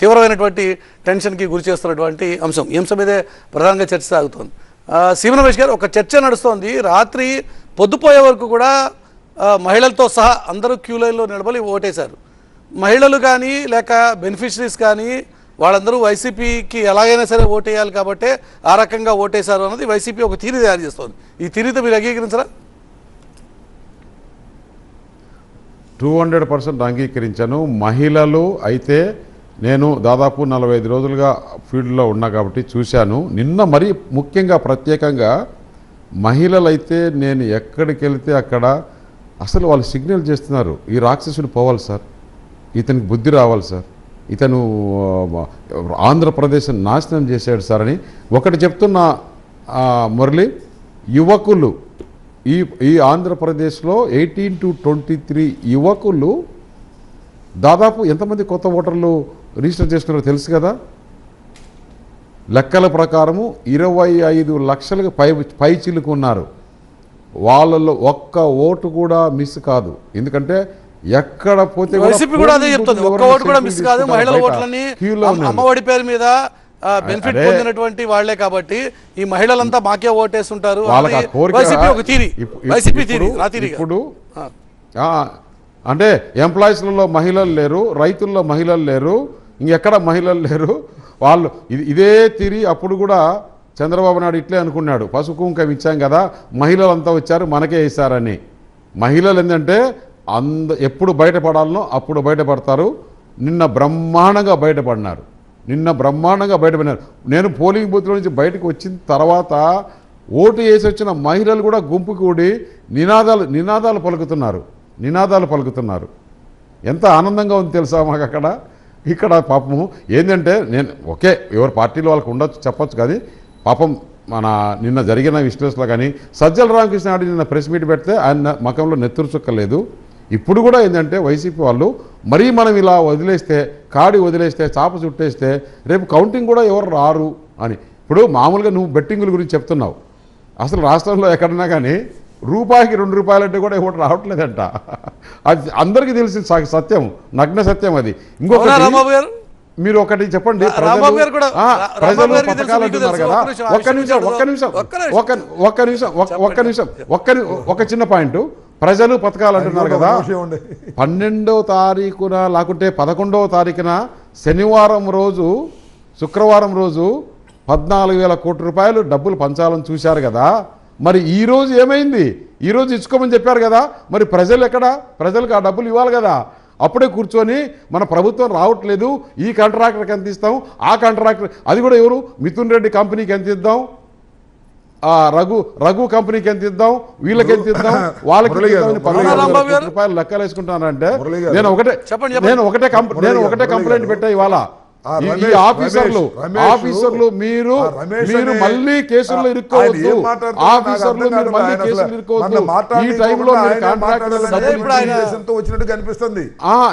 తీవ్రమైనటువంటి టెన్షన్కి గురి చేస్తున్నటువంటి అంశం. ఈ అంశం మీదే ప్రధానంగా చర్చ సాగుతోంది. సీఎం రమేష్ గారు, ఒక చర్చ నడుస్తోంది. రాత్రి పొద్దుపోయే వరకు కూడా మహిళలతో సహా అందరూ క్యూ లైన్లో నిలబడి ఓటేశారు. మహిళలు కానీ లేక బెనిఫిషరీస్ కానీ వాళ్ళందరూ వైసీపీకి ఎలాగైనా సరే ఓటేయాలి కాబట్టి ఆ రకంగా ఓటేశారు అన్నది వైసీపీ ఒక తీరు తయారు చేస్తోంది. ఈ తీరుతో మీరు అంగీకరించరా? 200% అంగీకరించాను. మహిళలు అయితే నేను దాదాపు 45 రోజులుగా ఫీల్డ్లో ఉన్నా కాబట్టి చూశాను. నిన్న మరీ ముఖ్యంగా ప్రత్యేకంగా మహిళలైతే నేను ఎక్కడికి వెళితే అక్కడ అసలు వాళ్ళు సిగ్నల్ చేస్తున్నారు, ఈ రాక్షసుడు పోవాలి సార్, ఇతనికి బుద్ధి రావాలి సార్, ఇతను ఆంధ్రప్రదేశ్ నాశనం చేశాడు సార్ అని ఒకటి చెప్తున్న మురళి, యువకులు ఈ ఆంధ్రప్రదేశ్లో 18 to 23 యువకులు దాదాపు ఎంతమంది కొత్త ఓటర్లు రిజిస్టర్ చేసుకున్నారో తెలుసు కదా. లెక్కల ప్రకారము 25 లక్షలకు పై చిలుకున్నారు. వాళ్ళల్లో ఒక్క ఓటు కూడా మిస్ కాదు. ఎందుకంటే ఎక్కడ పోతే వైసీపీ కూడా అదే చెప్తుంది, ఒక్క ఓటు కూడా మిస్ కాదు. మహిళల ఓట్లని అమ్మఒడి పేరు మీద బెనిఫిట్ పొందినటువంటి వాళ్లే కాబట్టి ఈ మహిళలంతా మాకే ఓటేస్తుంటారు. వైసీపీ ఒక తీరి, వైసీపీ తీరి ఇప్పుడు అంటే ఎంప్లాయీస్లలో మహిళలు లేరు, రైతుల్లో మహిళలు లేరు, ఇంకెక్కడ మహిళలు లేరు. వాళ్ళు ఇదే తీరి అప్పుడు కూడా చంద్రబాబు నాయుడు ఇట్లే అనుకున్నాడు, పసుపు కుంకం ఇచ్చాం కదా మహిళలంతా వచ్చారు మనకే వేశారని. మహిళలు ఏంటంటే ఎప్పుడు బయటపడాలనో అప్పుడు బయటపడతారు. నిన్న బ్రహ్మాండంగా బయటపడినారు. నేను పోలింగ్ బూత్లో నుంచి బయటకు వచ్చిన తర్వాత ఓటు వేసి వచ్చిన మహిళలు కూడా గుంపు కూడి నినాదాలు పలుకుతున్నారు. ఎంత ఆనందంగా ఉంది తెలుసా మాకు అక్కడ. ఇక్కడ పాపము ఏంటంటే నేను ఓకే ఎవరి పార్టీలో వాళ్ళకి ఉండొచ్చు చెప్పొచ్చు, కానీ పాపం మన నిన్న జరిగిన విశ్లేషణలో కానీ సజ్జల రామకృష్ణ నాయుడు నిన్న ప్రెస్ మీట్ పెడితే ఆయన మకంలో నెత్తురు చుక్కలేదు. ఇప్పుడు కూడా ఏంటంటే వైసీపీ వాళ్ళు మరీ మనం ఇలా వదిలేస్తే, కాడి వదిలేస్తే, చాప చుట్టేస్తే రేపు కౌంటింగ్ కూడా ఎవరు రారు అని. ఇప్పుడు మామూలుగా నువ్వు బెట్టింగుల గురించి చెప్తున్నావు, అసలు రాష్ట్రంలో ఎక్కడన్నా కానీ రూపాయికి 2 రూపాయలు అంటే కూడా ఎవరు రావట్లేదంట. అది అందరికీ తెలిసిన సత్యం, నగ్న సత్యం అది. ఇంకొకటి మీరు ఒకటి చెప్పండి, ప్రజలు పథకాలు అంటున్నారు కదా. ఒక చిన్న పాయింట్, ప్రజలు పథకాలు అంటున్నారు కదా. 12వ తారీఖున లేకుంటే 11వ తారీఖున శుక్రవారం రోజు 14,000 కోట్ల రూపాయలు డబ్బులు పంచాలని చూశారు కదా. మరి ఈ రోజు ఏమైంది? ఈ రోజు ఇచ్చుకోమని చెప్పారు కదా. మరి ప్రజలు ఎక్కడ? ప్రజలకు ఆ డబ్బులు ఇవ్వాలి కదా. అప్పుడే కూర్చొని మన ప్రభుత్వం రావట్లేదు, ఈ కాంట్రాక్టర్కి ఎంత ఇస్తాం, ఆ కాంట్రాక్టర్ అది కూడా ఎవరు, మిథున్ రెడ్డి కంపెనీకి ఎంత ఇద్దాం, రఘు కంపెనీకి ఎంత ఇద్దాం, వీళ్ళకి ఎంత ఇద్దాం, వాళ్ళకి 10,000 రూపాయలు లెక్కలు వేసుకుంటానంటే నేను ఒకటే కంప్లైంట్ పెట్టా. ఇవాళ ఈ రమేష్, రమేష్, ఆఫీసర్లు మీరు రమేష్ మీరు అనే- మళ్ళీ కేసుల్లో ఆయన ఇరుక్కోవద్దు. ఏం మాట్లాడుతున్నారో నాకు ఆఫీసర్లు అర్థం మీరు కాదు. మళ్ళీ ఆయన కేసులు అసలు ఇరుక్కోవద్దు. మన మాట్లాడి ఈ టైంలో మీరు ఆయన కాంట్రాక్టులకు మాట్లాడాలని డబ్బులు ఇప్పుడు ఆయన- ఉద్దేశంతో వచ్చినట్టు కనిపిస్తుంది.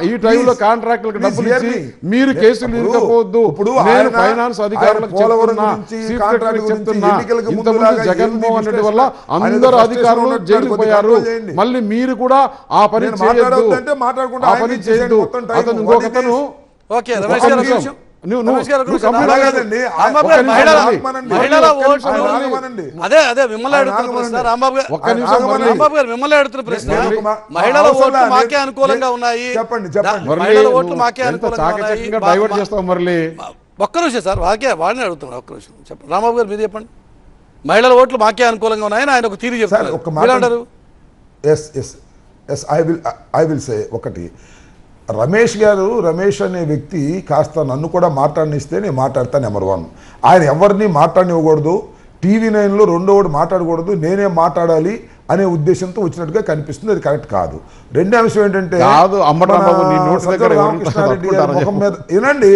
ఈ టైంలో Please, కాంట్రాక్టులకు please డబ్బులు hear ఇచ్చి me. మీరు కేసులు ఇప్పుడు- ఇరుక్కోవద్దు. ఇప్పుడు నేను ఆయన- ఫైనాన్స్ అధికారులకు ఆయన పోలవరం చెప్తున్నా, గురించి, చీఫ్ కాంట్రాక్ట్ సెక్రటరీకి గురించి, చెప్తున్నా, ఎన్నికలకు ఇంతకుముందు ముందులాగా జగన్మోహన్ ఏంది రెడ్డి వల్ల విశ్లేషణ? ఆయన అందరు ఏదో అధికారులు frustration జైలుకు కొద్దిగా పోయారు. control చేయండి. మళ్ళీ మీరు కూడా ఆ పని నేను చేయొద్దు. మాట్లాడొద్దంటే మాట్లాడకుండా ఆ ఆయన పని ఇచ్చేసేయండి చేయొద్దు. మొత్తం టైం. అతను What it ఇంకొకతను is? ఓకే రమేష్ గారు ఒక నిమిషం. రమేష్ గారు ఒక నువ్వు నిమిషం. కంప్లీట్ రాంబాబు గారు, కాదండి. రాంబాబు ఒక్క గారు, నిమిషం మహిళల- ఆగమనండి. మహిళల ఒక్క నిమిషం ఓట్లు ఆగమనండి. అదే మిమ్మల్ని అడుగుతున్న ప్రశ్న రాంబాబు గారు. ఒక్క నిమిషం మురళి. రాంబాబు గారు మిమ్మల్ని అడుగుతున్న ప్రశ్న నేను- మహిళల అవసరం ఓట్లు లేదు. మాకే అనుకూలంగా ఉన్నాయి. చెప్పండి. మురళి, మహిళల ఓట్లు నువ్వు మాకే ఎంత అనుకూలంగా ఉన్నాయి. చాకచక్యంగా డైవర్ట్ చేస్తావు మురళి. ఒక్క నిమిషం సార్ వాళ్ళని అడుగుతున్నాను. ఒక్క నిమిషం చెప్పండి రాంబాబు గారు మీరు చెప్పండి. మహిళల ఓట్లు మాకే అనుకూలంగా ఉన్నాయని ఆయన ఒక తీరు సార్ చెప్తారు. ఒక మాట అంటారు ఎస్ ఐ విల్ సే ఒకటి. రమేష్ అనే వ్యక్తి కాస్త నన్ను కూడా మాట్లాడనిస్తే నేను మాట్లాడతాను. నెంబర్ 1, ఆయన ఎవరిని మాట్లాడనివ్వకూడదు. TV9లో రెండోవాడు మాట్లాడకూడదు, నేనే మాట్లాడాలి అనే ఉద్దేశంతో వచ్చినట్టుగా కనిపిస్తుంది. అది కరెక్ట్ కాదు. రెండో అంశం ఏంటంటే కాదు, అంబటరాంబాబు, నీ నోటి సజ్జల దగ్గర రామకృష్ణారెడ్డి గారి ఎవరు ముఖం మీద ఏనండి,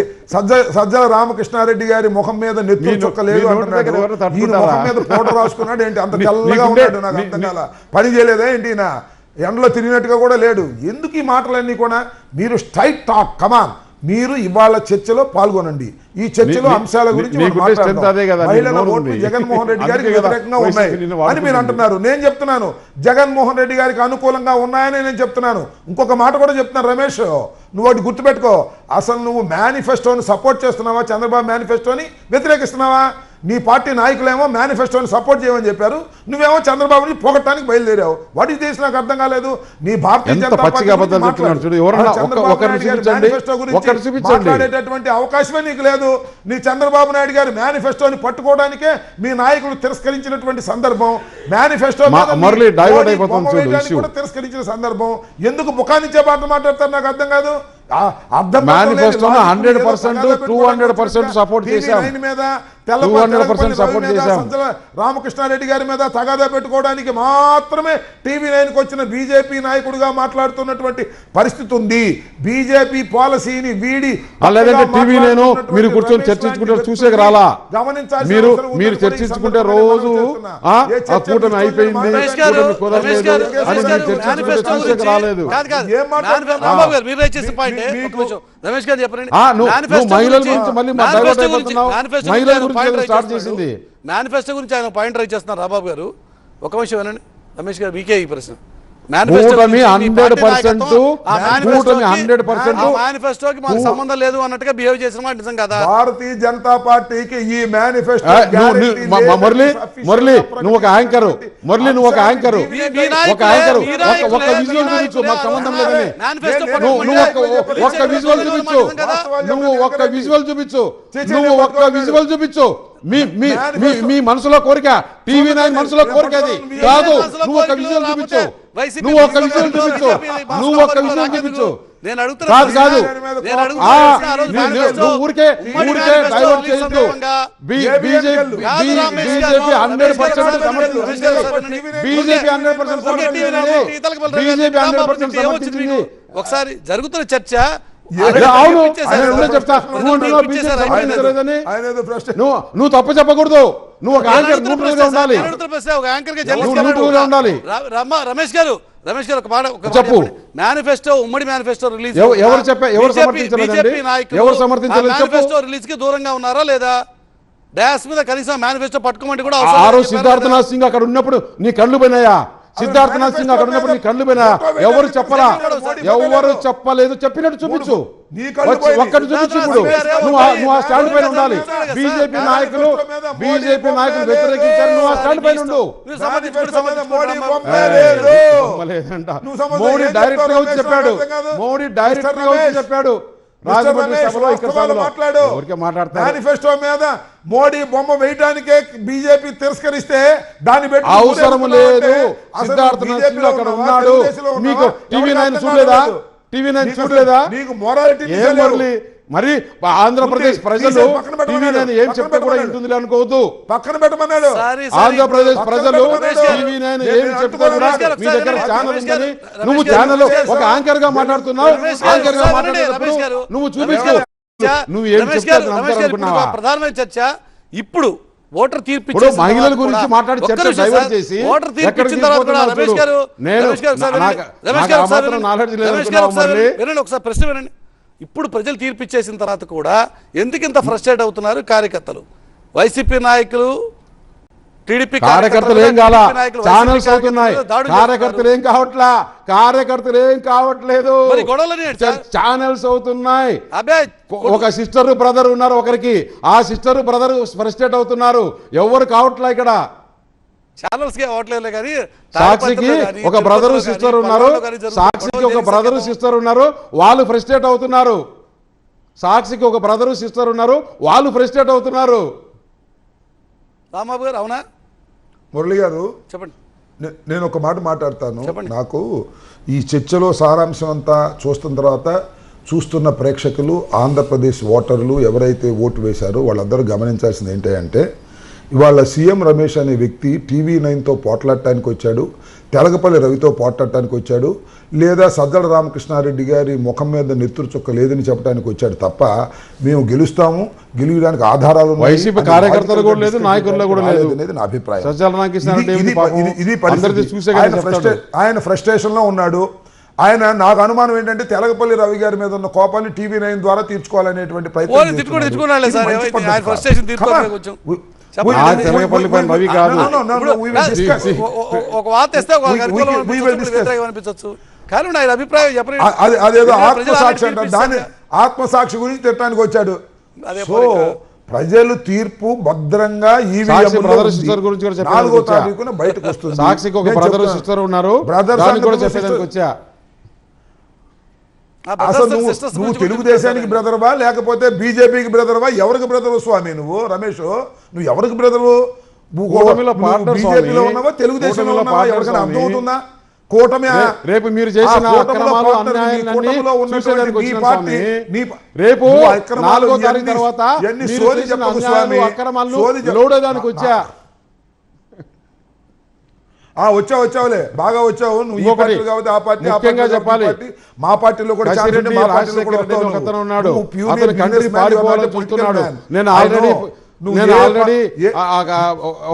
సజ్జల రామకృష్ణారెడ్డి గారి ముఖం మీద నెత్తురు నీ చుక్క లేదు నోటి అంటున్నాడు. దగ్గర ఎవరు ఈయన తట్టుకుంటారా? ముఖం మీద పౌడర్ రాసుకున్నాడు ఏంటి? అంత తెల్లగా నీకుండే- ఉన్నాడు. నాకు అర్థం కాల. పని చేయలేదా ఏంటి? ఈయన ఎండలో తిరిగినట్టుగా కూడా లేడు. ఎందుకు ఈ మాటలన్నీ కూడా? మీరు స్ట్రైట్ టాక్ కమాన్. మీరు ఇవాళ చర్చలో పాల్గొనండి. ఈ చర్చలో అంశాల గురించి మనం నీకుండే strength మాట్లాడదాం. అదే కదా, నీ మహిళల నోరు ఓట్లు ఉంది. జగన్మోహన్ రెడ్డి గారికి అందుకే కదా వ్యతిరేకంగా వైసీపీ ఉన్నాయి నిన్ను అని మీరు వాడుకుంటుంది. అంటున్నారు. నేను చెప్తున్నాను జగన్మోహన్ రెడ్డి గారికి అనుకూలంగా ఉన్నాయని నేను చెప్తున్నాను. ఇంకొక మాట కూడా చెప్తున్నాను రమేష్, నువ్వు ఒకటి గుర్తుపెట్టుకో. అసలు నువ్వు మేనిఫెస్టోని సపోర్ట్ చేస్తున్నావా, చంద్రబాబు మేనిఫెస్టోని వ్యతిరేకిస్తున్నావా? నీ పార్టీ నాయకులేమో మేనిఫెస్టోని సపోర్ట్ చేయమని చెప్పారు, నువ్వేమో చంద్రబాబుని పోగొట్టడానికి బయలుదేరావు. What is this? నాకు అర్థం కాలేదు. నీ భారతీయ ఎంత జనతా పచ్చిగా పార్టీ అబద్ధాలు గురించి చెప్తున్నాడు చూడు. మాట్లాడు. ఎవరన్నా చంద్రబాబు ఒకరిని నాయుడు గారి చూపించండి. మేనిఫెస్టో గురించి ఒకరిని చూపించండి. మాట్లాడేటటువంటి అవకాశమే నీకు లేదు. నీ చంద్రబాబు నాయుడు గారి మేనిఫెస్టోని పట్టుకోవడానికే మీ నాయకులు తిరస్కరించినటువంటి సందర్భం. మేనిఫెస్టో మీద మీ మురళి డైవర్ట్ మోడీ అయిపోతుంది బొమ్మ చూడు వేయడానికి ఇష్యూ. కూడా తిరస్కరించిన సందర్భం. ఎందుకు ముఖానిచ్చే మాట మాట్లాడతారు? నాకు అర్థం కాదు. మేనిఫెస్టోను 100%, 200% సపోర్ట్ చేశాం. 200% సపోర్ట్ చేశాం. రామకృష్ణారెడ్డి గారి మీద తగాదా పెట్టుకోవడానికి మాత్రమే TV9కి వచ్చిన బీజేపీ నాయకుడిగా మాట్లాడుతున్నటువంటి పరిస్థితి ఉంది. బీజేపీ పాలసీని వీడి లేదంటే TV9 మీరు కూర్చొని చర్చించుకుంటే చూసేకి రాలా? గమనించాల్సిన మీరు అవసరం ఉందని మీరు కూడా ఈ చర్చించుకుంటే సందర్భంగా రోజు మనం చేస్తున్నా. ఆ ఏ చర్చ కూటమి అయిపోయింది, రమేష్ గారు, కూటమి కుదరలేదు రమేష్ గారు, అని రమేష్ మీరు గారు, చర్చించుకుంటే మేనిఫెస్టో చూసేకి గురించి- రాలేదు. కాదు. ఏం మాట్లాడుతున్నారు? రాంబాబు గారు మీరు రైట్ చేసిన పాయింట్ మీకు- కొంచెం రమేష్ గారు చెప్పండి. నువ్వు మేనిఫెస్టో మహిళల గురించి- గురించి మళ్ళీ మేనిఫెస్టో డైవర్ట్ గురించి- అయిపోతున్నావు. మేనిఫెస్టో మహిళల గురించి ఆయన గురించి పాయింట్ ఏదో రైజ్ స్టార్ట్ చేస్తున్నాడు. చేసింది. మేనిఫెస్టో గురించి ఆయన పాయింట్ రైజ్ చేస్తున్నారు రాంబాబు గారు. ఒక విషయం వినండి రమేష్ గారు, మీకే ఈ ప్రశ్న. కూటమి 100%, కూటమి 100%, మేనిఫెస్టోకి మాకు సంబంధం లేదు అన్నట్టుగా బిహేవ్ చేసిన మాట నిజం కదా? భారతీయ జనతా పార్టీకి ఈ మేనిఫెస్టో మురళి నువ్వు ఒక యాంకరు. మురళి నువ్వు ఒక యాంకరు. ఒక యాంకరు. ఒక విజువల్ చూపించు, మాకు సంబంధం లేదని. నువ్వు ఒక్క విజువల్ చూపించు. నువ్వు ఒక్క విజువల్ చూపించు. నువ్వు ఒక్క విజువల్ చూపించు. మీ మనసులో కోరిక, TV9 మనసులో కోరిక అది కాదు. నువ్వు ఒక విజువల్ చూపించు. నువ్వు ఒక్క విజువల్ చూపించు. నువ్వు ఒక్క విజువల్ చూపించు. నేను అడుగుతున్నా కాదు కాదు మేనిఫెస్టో నువ్వు ఊరికే డైవర్ట్ చేయొద్దు. బీజేపీ 100% సమర్థించింది. బీజేపీ 100% సమర్థించింది. బీజేపీ 100% సమర్థించింది. ఒకసారి జరుగుతున్న చర్చ అవును చెప్తా. నువ్వు తప్పు చెప్పకూడదు. నువ్వు ఒక యాంకర్ న్యూట్రల్గా ఉండాలి. ఉండాలి. రమేష్ గారు ఒక మాట చెప్పు. మేనిఫెస్టో, ఉమ్మడి మేనిఫెస్టో రిలీజ్ ఎవరు సమర్థించలేదండి? ఎవరు సమర్థించలేదు? మేనిఫెస్టో రిలీజ్ కి దూరంగా ఉన్నారా లేదా? డాస్ మీద కనీసం మేనిఫెస్టో పట్టుకోమంటే కూడా ఆ రోజు సిద్ధార్థనాథ్ సింగ్ అక్కడ ఉన్నప్పుడు నీ కళ్ళు పోయినాయా? సిద్ధార్థనాథ్ సింగ్ అక్కడ ఉన్నప్పుడు నీ కళ్ళు పోయినా? ఎవరు చెప్పలా? ఎవరు చెప్పలేదు. చెప్పినట్టు చూపించు. ఒక్కటి చూపించు. ఇప్పుడు నువ్వు ఆ స్టాండ్ పైన ఉండాలి. బీజేపీ నాయకులు వ్యతిరేకించారు. నువ్వు ఆ స్టాండ్ పైన ఉండు. మోడీ డైరెక్ట్ గా వచ్చి చెప్పాడు. రాజమండ్రి సభలో ఇక్కడ మాట్లాడు. మేనిఫెస్టో మీద మోడీ బొమ్మ వేయడానికే బీజేపీ తిరస్కరిస్తే దాన్ని పెట్టి అవసరం లేదు. సిద్ధార్థనాథ్ సింగ్ అక్కడ ఉన్నాడు. మీకు TV9 చూడలేదా? TV9 చూడలేదా? ఏం మురళి మరి ఆంధ్రప్రదేశ్ ప్రజలు TV9 ఏం చెప్తే కూడా ఇంటుందిలే అనుకోవద్దు. పక్కన పెట్టమన్నాడు. ఆంధ్రప్రదేశ్ ప్రజలు TV9 ఏం చెప్తే కూడా మీ దగ్గర ఛానల్ ఉందని నువ్వు ఛానల్ ఒక యాంకర్ గా మాట్లాడుతున్నావు. యాంకర్ గా మాట్లాడేటప్పుడు నువ్వు చూపించు. నువ్వు ఏం రమేష్ చెప్తే గారు, అది రమేష్ నమ్ముతారు గారు, ఇప్పుడు అనుకున్నావా? ప్రధానమైన చర్చ ఇప్పుడు ఓటర్ తీర్పు ఇప్పుడు ఇచ్చేసిన మహిళల తర్వాత గురించి కూడా- మాట్లాడి ఒక్క చర్చ నిమిషం డైవర్ట్ సార్, చేసి ఓటర్ తీర్పు ఎక్కడికి ఇచ్చిన తర్వాత కూడా తీసుకుపోతున్నావు రమేష్ చూడు. గారు, నేను రమేష్ గారు ఒకసారి నాకు- వినండి. రమేష్ నాకు గారు ఆ ఒకసారి మాత్రం వినండి. knowledge లేదు రమేష్ గారు అనుకున్నావా ఒకసారి మళ్ళీ? వినండి, ఒకసారి ప్రశ్న వినండి. ఇప్పుడు ప్రజలు తీర్పు ఇచ్చేసిన తర్వాత కూడా ఎందుకు ఇంత ఫ్రస్ట్రేట్ అవుతున్నారు కార్యకర్తలు? వైసీపీ నాయకులు, టీడీపీ కార్యకర్తలు ఏం కాలా, ఛానల్స్ అవుతున్నాయి. కార్యకర్తలు ఏం కావట్లా, కార్యకర్తలు ఏం కావట్లేదు, మరి గొడవలని ఏంటి సార్? ఛానల్స్ అవుతున్నాయి. అబ్బే ఒక సిస్టర్ బ్రదర్ ఉన్నారు ఒకరికి, ఆ సిస్టర్ బ్రదర్ ఫ్రస్ట్రేట్ అవుతున్నారు. ఎవరు కావట్లా ఇక్కడ. ఛానల్స్ కి అవ్వట్లేదు కానీ సాక్షికి ఒక బ్రదరు సిస్టర్ ఉన్నారు, సాక్షికి ఒక బ్రదరు సిస్టర్ ఉన్నారు, వాళ్ళు ఫ్రస్ట్రేట్ అవుతున్నారు. సాక్షికి ఒక బ్రదరు సిస్టర్ ఉన్నారు, వాళ్ళు ఫ్రస్ట్రేట్ అవుతున్నారు. రాంబాబు గారు అవునా? మురళి గారు చెప్పండి. నేను ఒక మాట మాట్లాడతాను. చెప్పండి. నాకు ఈ చర్చలో సారాంశం అంతా చూస్తున్న తర్వాత చూస్తున్న ప్రేక్షకులు, ఆంధ్రప్రదేశ్ ఓటర్లు ఎవరైతే ఓటు వేశారో వాళ్ళందరూ గమనించాల్సింది ఏంటంటే, ఇవాళ సీఎం రమేష్ అనే వ్యక్తి TV9తో పోట్లాడటానికి వచ్చాడు, తెలగపల్లి రవితో పోట్లాడటానికి వచ్చాడు, లేదా సజ్జల రామకృష్ణారెడ్డి గారి ముఖం మీద నెత్తురు చుక్క లేదని చెప్పడానికి వచ్చాడు తప్ప మేము గెలుస్తాము, గెలియడానికి ఆధారాలు ఉన్నాయి వైసీపీ కార్యకర్తలు కూడా లేదు, నాయకుల్లో కూడా లేదు అనేది నా అభిప్రాయం. సజ్జల రామకృష్ణారెడ్డి ఇది అందరిది పరిస్థితి. చూసే కదా చెప్తాడు. ఆయన ఫ్రస్ట్రేషన్లో ఉన్నాడు. ఆయన నాకు అనుమానం ఏంటంటే తెలగపల్లి రవి గారి మీద ఉన్న కోపాన్ని TV9 ద్వారా తీర్చుకోవాలనేటువంటి ప్రయత్నం ఓన్లీ తిట్టుకోండి, తిట్టుకోండి సార్. ఇది మంచి పద్ధతి ఆయన కాదు. ఫ్రస్ట్రేషన్ తీర్చుకోవాలి కొంచెం. చెప్పండి. ఆ తెలగపల్లి పైన రవి కాదు. ఒక వార్త ఇస్తే ఒక అనుకూలం అనిపించవచ్చు, వ్యతిరేకం అనిపించవచ్చు. కానీ ఆయన అభిప్రాయం చెప్పండి. అదేదో ఆత్మసాక్షి అంటారు, దాని ఆత్మసాక్షి గురించి తిట్టడానికి వచ్చాడు. సో ప్రజలు తీర్పు భద్రంగా సాక్షి బ్రదర్ సిస్టర్ గురించి కూడా చెప్పడానికి 4వ వచ్చా. తారీఖున బయటకు వస్తుంది. సాక్షికి ఒక నేను బ్రదర్ చెప్తాను. సిస్టర్ ఉన్నారు, బ్రదర్స్ దానికి అండ్ కూడా బ్రదర్స్ చెప్పేదానికి వచ్చా. అసలు నువ్వు తెలుగుదేశానికి బ్రదర్వా లేకపోతే బీజేపీకి బ్రదర్వా? ఎవరికి బ్రదరు స్వామి నువ్వు? రమేష్ నువ్వు ఎవరికి బ్రదరు? బీజేపీలో ఉన్నావా, తెలుగుదేశంలో ఉన్నావా? ఎవరికైనా అర్థమవుతుందా? కూటమి రేపు మీరు చేసిన అక్రమాలు అన్యాయాలన్నీ చూసేదానికి వచ్చిన స్వామి. రేపు 4వ తారీఖు తర్వాత మీరు చేసిన అన్యాయాలు అక్రమాలు లోడేదానికి వచ్చా. వచ్చావులే, బాగా వచ్చావు. నువ్వు ఈ పార్టీ కాబట్టి ఆ పార్టీ, ముఖ్యంగా చెప్పాలి, మా పార్టీలో కూడా కసిరెడ్డి రాజశేఖర రెడ్డి ఒక అతను ఉన్నాడు, అతను కంట్రీ పారిపోవాలని చూస్తున్నాడు. నేను already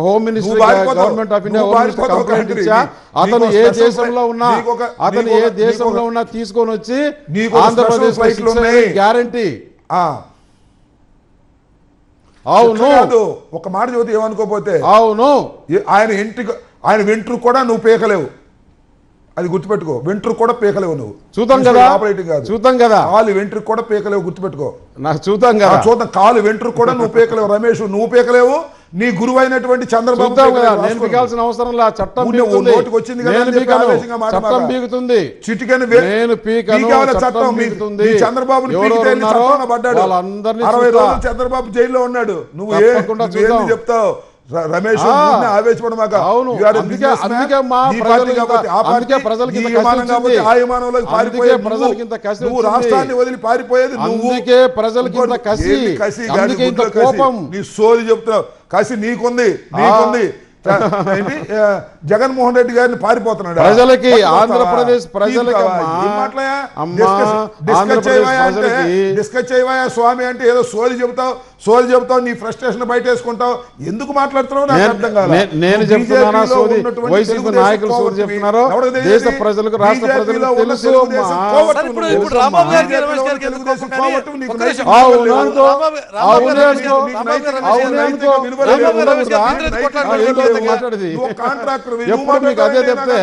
home minister, government of India home minister complaint ఇచ్చా. అతను ఏ దేశంలో ఉన్నా తీసుకొని వచ్చి ఆంధ్రప్రదేశ్ గ్యారంటీ. అవును, ఒక మాట చదివితే ఏమనుకోపోతే, అవును, ఆయన వెంట్రు కూడా నువ్వు పీకలేవు, అది గుర్తుపెట్టుకో. వెంట్రు కూడా పీకలేవు నువ్వు. చూద్దాం కదా, ఆపరేటింగ్ కాదు, చూద్దాం కదా. కాలు వెంట్రు కూడా పీకలేవు, గుర్తుపెట్టుకో. నాకు చూద్దాం కదా, చూద్దాం. కాలు వెంట్రు కూడా నువ్వు పీకలేవు రమేష్, నువ్వు పీకలేవు. నీ గురువు అయినటువంటి చంద్రబాబు నేను పీకాల్సిన అవసరం లేదు. చట్టం నోటికి వచ్చింది కదా, చట్టం పీకుతుంది. చిటికని నేను పీకను, చట్టం పీకుతుంది. చంద్రబాబు పడ్డాడు, 60 రోజులు చంద్రబాబు జైల్లో ఉన్నాడు. నువ్వు ఏం చెప్తావు రమేష్? ఆవేశపడమాక. నువ్వు రాష్ట్రాన్ని వదిలి పారిపోయేది నువ్వు. నీ సోది చెప్తావు. కసి నీకుంది. జగన్మోహన్ రెడ్డి గారిని పారిపోతున్నాడు ప్రజలకి, ఆంధ్రప్రదేశ్ ప్రజలకి. డిస్కస్ చేయవా స్వామి అంటే ఏదో సోది చెబుతావు, నీ ఫ్రస్ట్రేషన్ బయట వేసుకుంటావు. ఎందుకు మాట్లాడుతున్నావు నాకు అర్థం కాదు. నేను చెప్తున్నానా సోది? వైసీపీ నాయకులు సోది చెప్తున్నారు. దేశ ప్రజలకు, రాష్ట్ర ప్రజలకు తెలుసు. అదే చెప్తే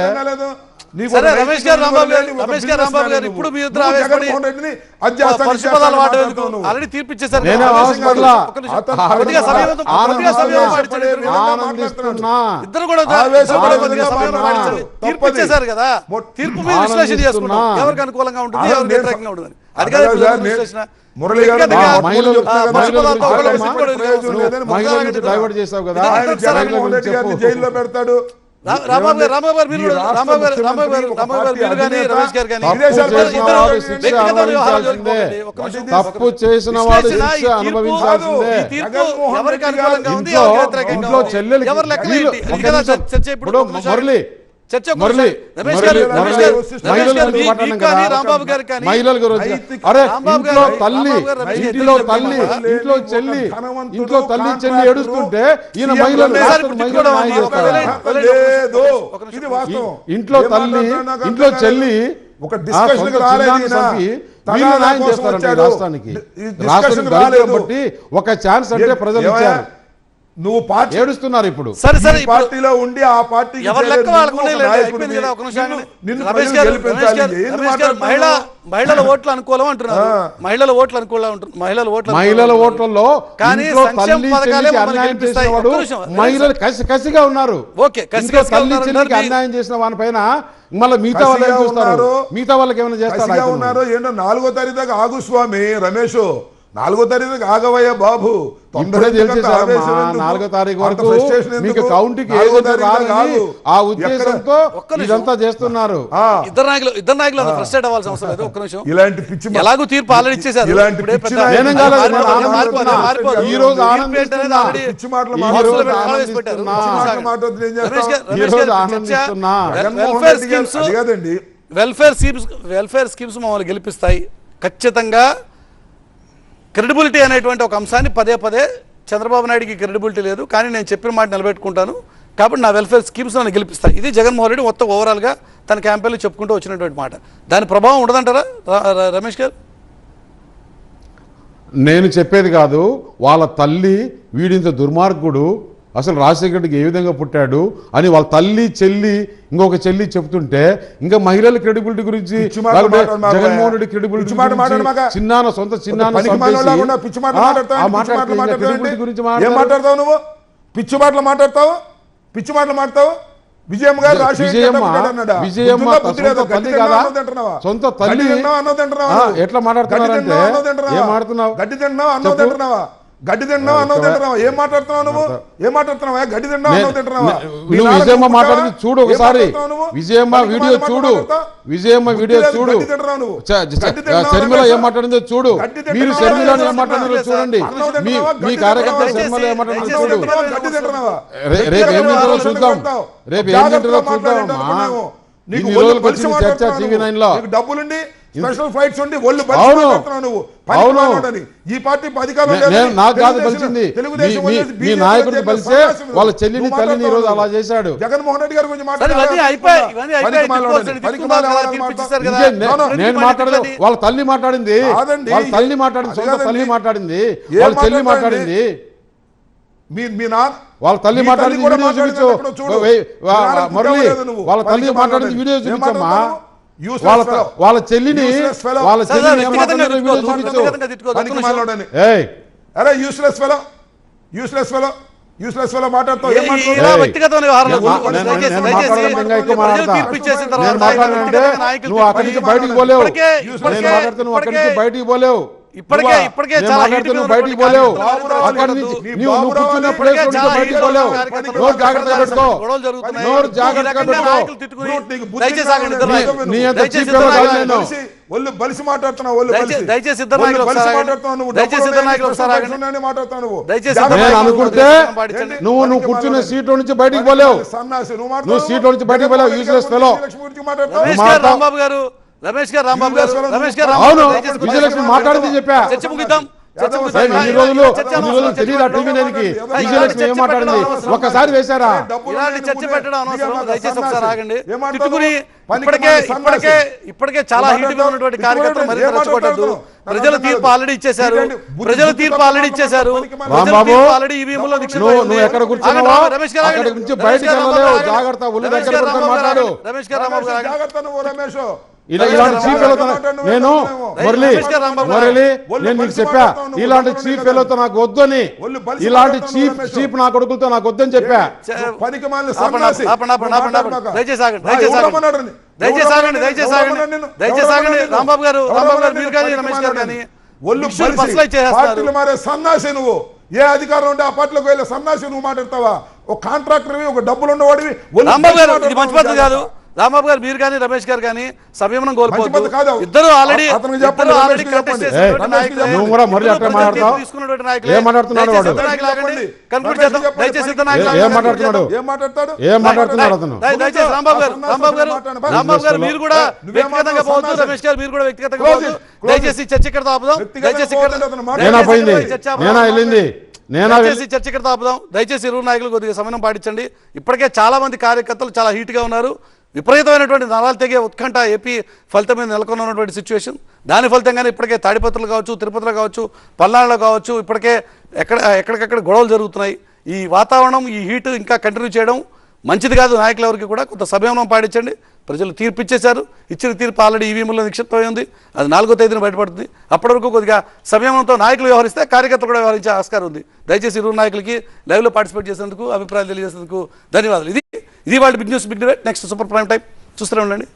రమేష్ గారు, రాంబాబు గారు ఇప్పుడు మీ ఇద్దరు ఆల్రెడీ తీర్పిచ్చేసారు. ఇద్దరు కూడా తీర్పిచ్చేసారు కదా, తీర్పు మీద విశ్లేషణ చేసుకున్నాం. ఎవరికి అనుకూలంగా ఉంటుంది, ఎవరికి వ్యతిరేకంగా ఉంటుంది. అది కాదు విశ్లేషణ. మురళి గారు డైవర్ట్ చేసావు కదా, జైల్లో పెడతాడు. తప్పు చేసిన వాడు శిక్ష అనుభవించాల్సిందే. ఇంట్లో చెల్లెలు మురళి చర్చ మురళి, రమేష్ గారు, మురళి, రమేష్ గారు, మహిళల రమేష్ గారు, గురించి మీకు మాట్లాడినాం కానీ కదా. రాంబాబు గారు కానీ మహిళల గురించి అరే రాంబాబు ఇంట్లో గారు, తల్లి రాంబాబు గారు, రమేష్ గారు ఇంట్లో ఎందుకు తల్లి చెప్పమ్మా? ఇంట్లో చెల్లి ఇంట్లో తల్లి చెల్లి ఏడుస్తుంటే ఈయన మహిళలు రమేష్ గారు రాష్ట్ర మహిళలు న్యాయం చేస్తారా? లేదు ఇది వాస్తవం. ఇంట్లో ఏం తల్లి మాట్లాడినా ఇంట్లో అర్థం చెల్లి ఒక డిస్కషన్ ఆ రాలేదు సొంత ఈయన. చిన్నాన్ని చంపి తగాదా వీళ్ళు న్యాయం కోసం చేస్తారండి ఈ వచ్చాడు. రాష్ట్రానికి. ఈ రాష్ట్రానికి డిస్కషన్ దళితులను రాలేదు. బట్టి ఒక ఛాన్స్ అంటే ప్రజలు ఏమయ్యా? ఇచ్చారు. నువ్వు పార్టీ ఏడుస్తున్నారు ఇప్పుడు. సరే సరే ఈ ఇప్పుడు పార్టీలో ఉండి ఆ పార్టీకి ఎవరి చేయలేదు. లెక్క వాళ్ళకు నువ్వు ఉన్నాయి ఒక లేదు, నాయకుడివి. అయిపోయింది కదా, ఒక నిమిషం ఆగండి. నిన్ను రమేష్ ప్రజలు గారు, గెలిపించాలి. రమేష్ గారు, ఏంది రమేష్ గారు, మాట్లాడుతున్నావు? మహిళల ఓట్లు అనుకూలం అంటున్నారు. మహిళల ఓట్లు అనుకూలం అంటున్నారు. మహిళల ఓట్లలో కానీ ఇంట్లో సంక్షేమ తల్లి పథకాలే చెల్లికి మమ్మల్ని అన్యాయం గెలిపిస్తాయి. చేసిన వాడు ఒక్క నిమిషం. మహిళలు కసిగా ఉన్నారు. ఓకే, ఇంట్లో కసిగా తల్లి ఉన్నారు. చెల్లికి మీ- అన్యాయం చేసిన వాని పైన మళ్ళీ మిగతా వాళ్ళు ఏం కసిగా చూస్తారు? ఉన్నారు. మిగతా వాళ్ళకి ఏమైనా చేస్తారా? కసిగా ఉన్నారు. ఏంటో 4వ తారీఖు దాకా ఆగు స్వామి రమేష్. 4వ తారీఖు దాకా ఆగవయ్యా బాబు. ఇప్పుడే తెలిసేసారమ్మా 4వ తారీఖు వరకు మీకు కౌంటింగ్ ఏజెంట్ రాదని ఆ ఉద్దేశంతో ఇదంతా చేస్తున్నారు. ఇద్దరు నాయకులు అంత ఫ్రస్ట్రేట్ అవ్వాల్సిన అవసరం లేదు. ఒక్క నిమిషం. ఇలాంటి పిచ్చి ఎలాగో తీర్పు ఆల్రెడీ ఇచ్చేశారు. ఇలాంటి ఇప్పుడే పిచ్చి పెద్ద- నేనేం కాలేదు, నేను మారిపోదు. ఆనందిస్తున్నా. ఈ రోజు ఆనందిస్తున్నా. పిచ్చి మాటలు ఈ మాట్లాడు. రోజు మాట్లాడు. ఆనందిస్తున్నా. మాట్లాడుతుంది ఏం రమేష్ చేస్తావు? గారు, ఈ రమేష్ రోజు గారు, ఆనందిస్తున్నా. జగన్మోహన్ వెల్ఫేర్ రెడ్డి గారు- స్కీమ్స్ అది కాదండి. వెల్ఫేర్ స్కీమ్స్ మమ్మల్ని గెలిపిస్తాయి ఖచ్చితంగా. క్రెడిబిలిటీ అనేటువంటి ఒక అంశాన్ని పదే చంద్రబాబు నాయుడికి క్రెడిబిలిటీ లేదు, కానీ నేను చెప్పిన మాట నిలబెట్టుకుంటాను కాబట్టి నా వెల్ఫేర్ స్కీమ్స్ నన్ను గెలిపిస్తాయి. ఇది జగన్మోహన్ రెడ్డి మొత్తం ఓవరాల్గా తన క్యాంపెయిన్లో చెప్పుకుంటూ వచ్చినటువంటి మాట. దాని ప్రభావం ఉండదంటారా రమేష్ గారు? నేను చెప్పేది కాదు, వాళ్ళ తల్లి వీడింత దుర్మార్గుడు అసలు రాజశేఖర రెడ్డికి ఏ విధంగా పుట్టాడు అని వాళ్ళ తల్లి చెల్లి ఇంకొక చెల్లి చెప్తుంటే ఇంకా మహిళల క్రెడిబిలిటీ గురించి పిచ్చి మాటలు లేకపోతే మాట్లాడు మాకు. జగన్మోహన్ రెడ్డి క్రెడిబిలిటీ పిచ్చి మాటలు మాట్లాడు మాకు. చిన్నాన్న సొంత చిన్నాన్న పనికి చంపేసి, మాలోలా కూడా పిచ్చి మాటలు మాట్లాడతావు. ఆ పిచ్చి మాటలు మాట్లాడితే ఇంకా మాట్లాడతావు క్రెడిబిలిటీ ఏంటి? గురించి ఏం మాట్లాడతారు. మాట్లాడతావు నువ్వు? పిచ్చి మాటలు మాట్లాడతావు. పిచ్చి మాటలు మాట్లాడతావు. విజయమ్మ గారు విజయమ్మ సొంత తల్లి కాదా? సొంత తల్లి ఎట్లా మాట్లాడుతున్నారంటే ఏం మాట్లాడుతున్నావు? గడ్డి తింటున్నావు అన్నం తింటున్నావా? గడ్డి తింటున్నావు అన్నం తింటున్నావా? ఏం మాట్లాడుతున్నావు నువ్వు? ఏం మాట్లాడుతున్నావా? గడ్డి తింటున్నావు అన్నం తింటున్నావా? నువ్వు విజయమ్మ మాట్లాడింది చూడు ఒకసారి. విజయమ్మ వీడియో చూడు. విజయమ్మ వీడియో చూడు. శర్మిల ఏం మాట్లాడిందో చూడు. మీరు శర్మిల ఏం మాట్లాడిందో చూడండి. మీ కార్యకర్త శర్మిల ఏం మాట్లాడిందో చూడు. రేపు ఏం తింటారో చూద్దాం. రేపు ఏం తింటారో చూద్దాం. ఇన్ని రోజులకు వచ్చింది చర్చ TV9 లో. డబ్బులుండి స్పెషల్ ఫ్లైట్స్ ఉండి ఒళ్ళు అవును. నువ్వు అవును. ఈ పార్టీ అధికారం నాకు కాదు బలిచింది, మీ నాయకుడికి బలిసే వాళ్ళ చెల్లిని తల్లిని ఈ రోజు అలా చేశాడు. జగన్మోహన్ రెడ్డి గారి గురించి నేను మాట్లాడలేదు, వాళ్ళ తల్లి మాట్లాడింది. వాళ్ళ తల్లి మాట్లాడింది, సొంత తల్లి మాట్లాడింది, వాళ్ళ చెల్లి మాట్లాడింది. వాళ్ళ తల్లి మాట్లాడింది వీడియో చూపించు మురళి. వాళ్ళ తల్లి మాట్లాడింది వీడియో చూపించమ్మా. వాళ్ళ చెల్లిని ఏమాట్లాడిందో వీడియో చూపించు. అరే యూస్లెస్ ఫెలో మాట్లాడతావు. ఏం నువ్వు అక్కడి నుంచి బయటికి పోలేవు. నేను మాట్లాడితే నువ్వు అక్కడి నుంచి బయటికి పోలేవు. ఇప్పటికే చాలా బయటికి పోలేవు. అక్కడి నుంచి నువ్వు కూర్చున్న ప్లేస్ నుంచి బయటికి పోలేవు. నోరు జాగ్రత్తగా పెట్టుకో. నోరు జాగ్రత్తగా పెట్టుకో. నీ అంత చీప్ ఫెలో కాదు నేను. ఒళ్ళు బలిసి మాట్లాడుతున్నావు. దయచేసి నేను అనుకుంటే నువ్వు కూర్చున్న సీట్లో నుంచి బయటికి పోలేవు. నువ్వు సీట్లో నుంచి బయటికి పోలేవు. Useless fellow. రమేష్ గారు అవును, విజయలక్ష్మి మాట్లాడింది చెప్పా. చర్చ ముగిద్దాం. ఇన్ని రోజులు తెలియదు ఆ TV9కి విజయలక్ష్మి ఏం మాట్లాడింది ఒక్కసారి వేశారా? ఇలాంటి చర్చ పెట్టడం అనవసరం. దయచేసి ఒకసారి ఆగండి. తిట్టుకుని ఇప్పటికే చాలా హీట్ గా ఉన్నటువంటి కార్యకర్తలు మరింత రెచ్చగొట్టద్దు. ప్రజల తీర్పు ఆల్రెడీ ఇచ్చేశారు. రాంబాబు, ఆల్రెడీ ఈవీఎంలో నువ్వు ఎక్కడ కూర్చున్నావో అక్కడి నుంచి బయటికి వెళ్ళలేవు. జాగ్రత్త, ఒళ్ళు దగ్గర పెట్టుకొని మాట్లాడు. రమేష్ గారు రాంబాబు గారు జాగ్రత్త నువ్వు రమేష్. ఇలాంటి చీఫ్ ఫెలోతో నేను మురళి నేను నీకు చెప్పా, ఇలాంటి చీఫ్ ఫెలోతో నాకు వద్దని, ఇలాంటి చీఫ్ నా కొడుకులతో నాకు వద్దని చెప్పా. రాంబాబు గారు మీరు కానీ రమేష్ గారు కానీ పార్టీలు మారే సన్నాసి నువ్వు. ఏ అధికారం ఉంటే ఆ పార్టీలోకి వెళ్ళే సన్నాసి నువ్వు మాట్లాడతావా? ఒక కాంట్రాక్టర్, ఒక డబ్బులు ఉన్నవాడివి. రాంబాబు గారు ఇది మంచి పద్ధతి కాదు. రాంబాబు గారు మీరు కానీ రమేష్ గారు కానీ సంయమనం మంచి పద్ధతి కోల్పోద్దు. కాదు. ఇద్దరు ఆల్రెడీ అతనికి చెప్పండి, రమేష్కి చెప్పండి. నువ్వు కూడా మళ్ళీ అట్లా మాట్లాడతావు? ఏం మాట్లాడుతున్నాడు వాడు? ఏం మాట్లాడుతున్నాడు? ఏం మాట్లాడుతున్నాడు అతను? దయచేసి రాంబాబు గారు మీరు కూడా వ్యక్తిగతంగా పోవద్దు. రమేష్ గారు మీరు కూడా వ్యక్తిగతంగా పోవద్దు. దయచేసి చర్చ ఇక్కడ ఆపుదాం. దయచేసి నేనా పోయింది, నేనా వెళ్ళింది, చర్చ ఇక్కడ ఆపుదాం. దయచేసి ఇరువురు నాయకులు కొద్దిగా సమయం పాటించండి. ఇప్పటికే చాలా మంది కార్యకర్తలు చాలా హీట్ గా ఉన్నారు. విపరీతమైనటువంటి నరాలు తెగే ఉత్కంఠ ఏపీ ఫలితం మీద నెలకొన్నటువంటి సిచ్యువేషన్. దాని ఫలితంగానే ఇప్పటికే తాడిపత్రులు కావచ్చు, తిరుపతిలో కావచ్చు, పల్నాడులో కావచ్చు, ఇప్పటికే ఎక్కడికక్కడ గొడవలు జరుగుతున్నాయి. ఈ వాతావరణం, ఈ హీట్ ఇంకా కంటిన్యూ చేయడం మంచిది కాదు. నాయకులు ఎవరికి కూడా కొంత సంయమనం పాటించండి. ప్రజలు తీర్పు ఇచ్చేశారు. ఇచ్చిన తీర్పు ఆల్రెడీ ఈవీఎంలో నిక్షిప్తమై ఉంది. అది 4వ తేదీన బయటపడుతుంది. అప్పటి వరకు కొద్దిగా సంయమనంతో నాయకులు వ్యవహరిస్తే కార్యకర్తలు కూడా వ్యవహరించే ఆస్కారం ఉంది. దయచేసి ఇరువురు నాయకులకి లైవ్లో పార్టిసిపేట్ చేసేందుకు, అభిప్రాయాలు తెలియజేసేందుకు ధన్యవాదాలు. ఇది వాళ్ళ big news, big debate. Next super prime time చూస్తూనే ఉండండి.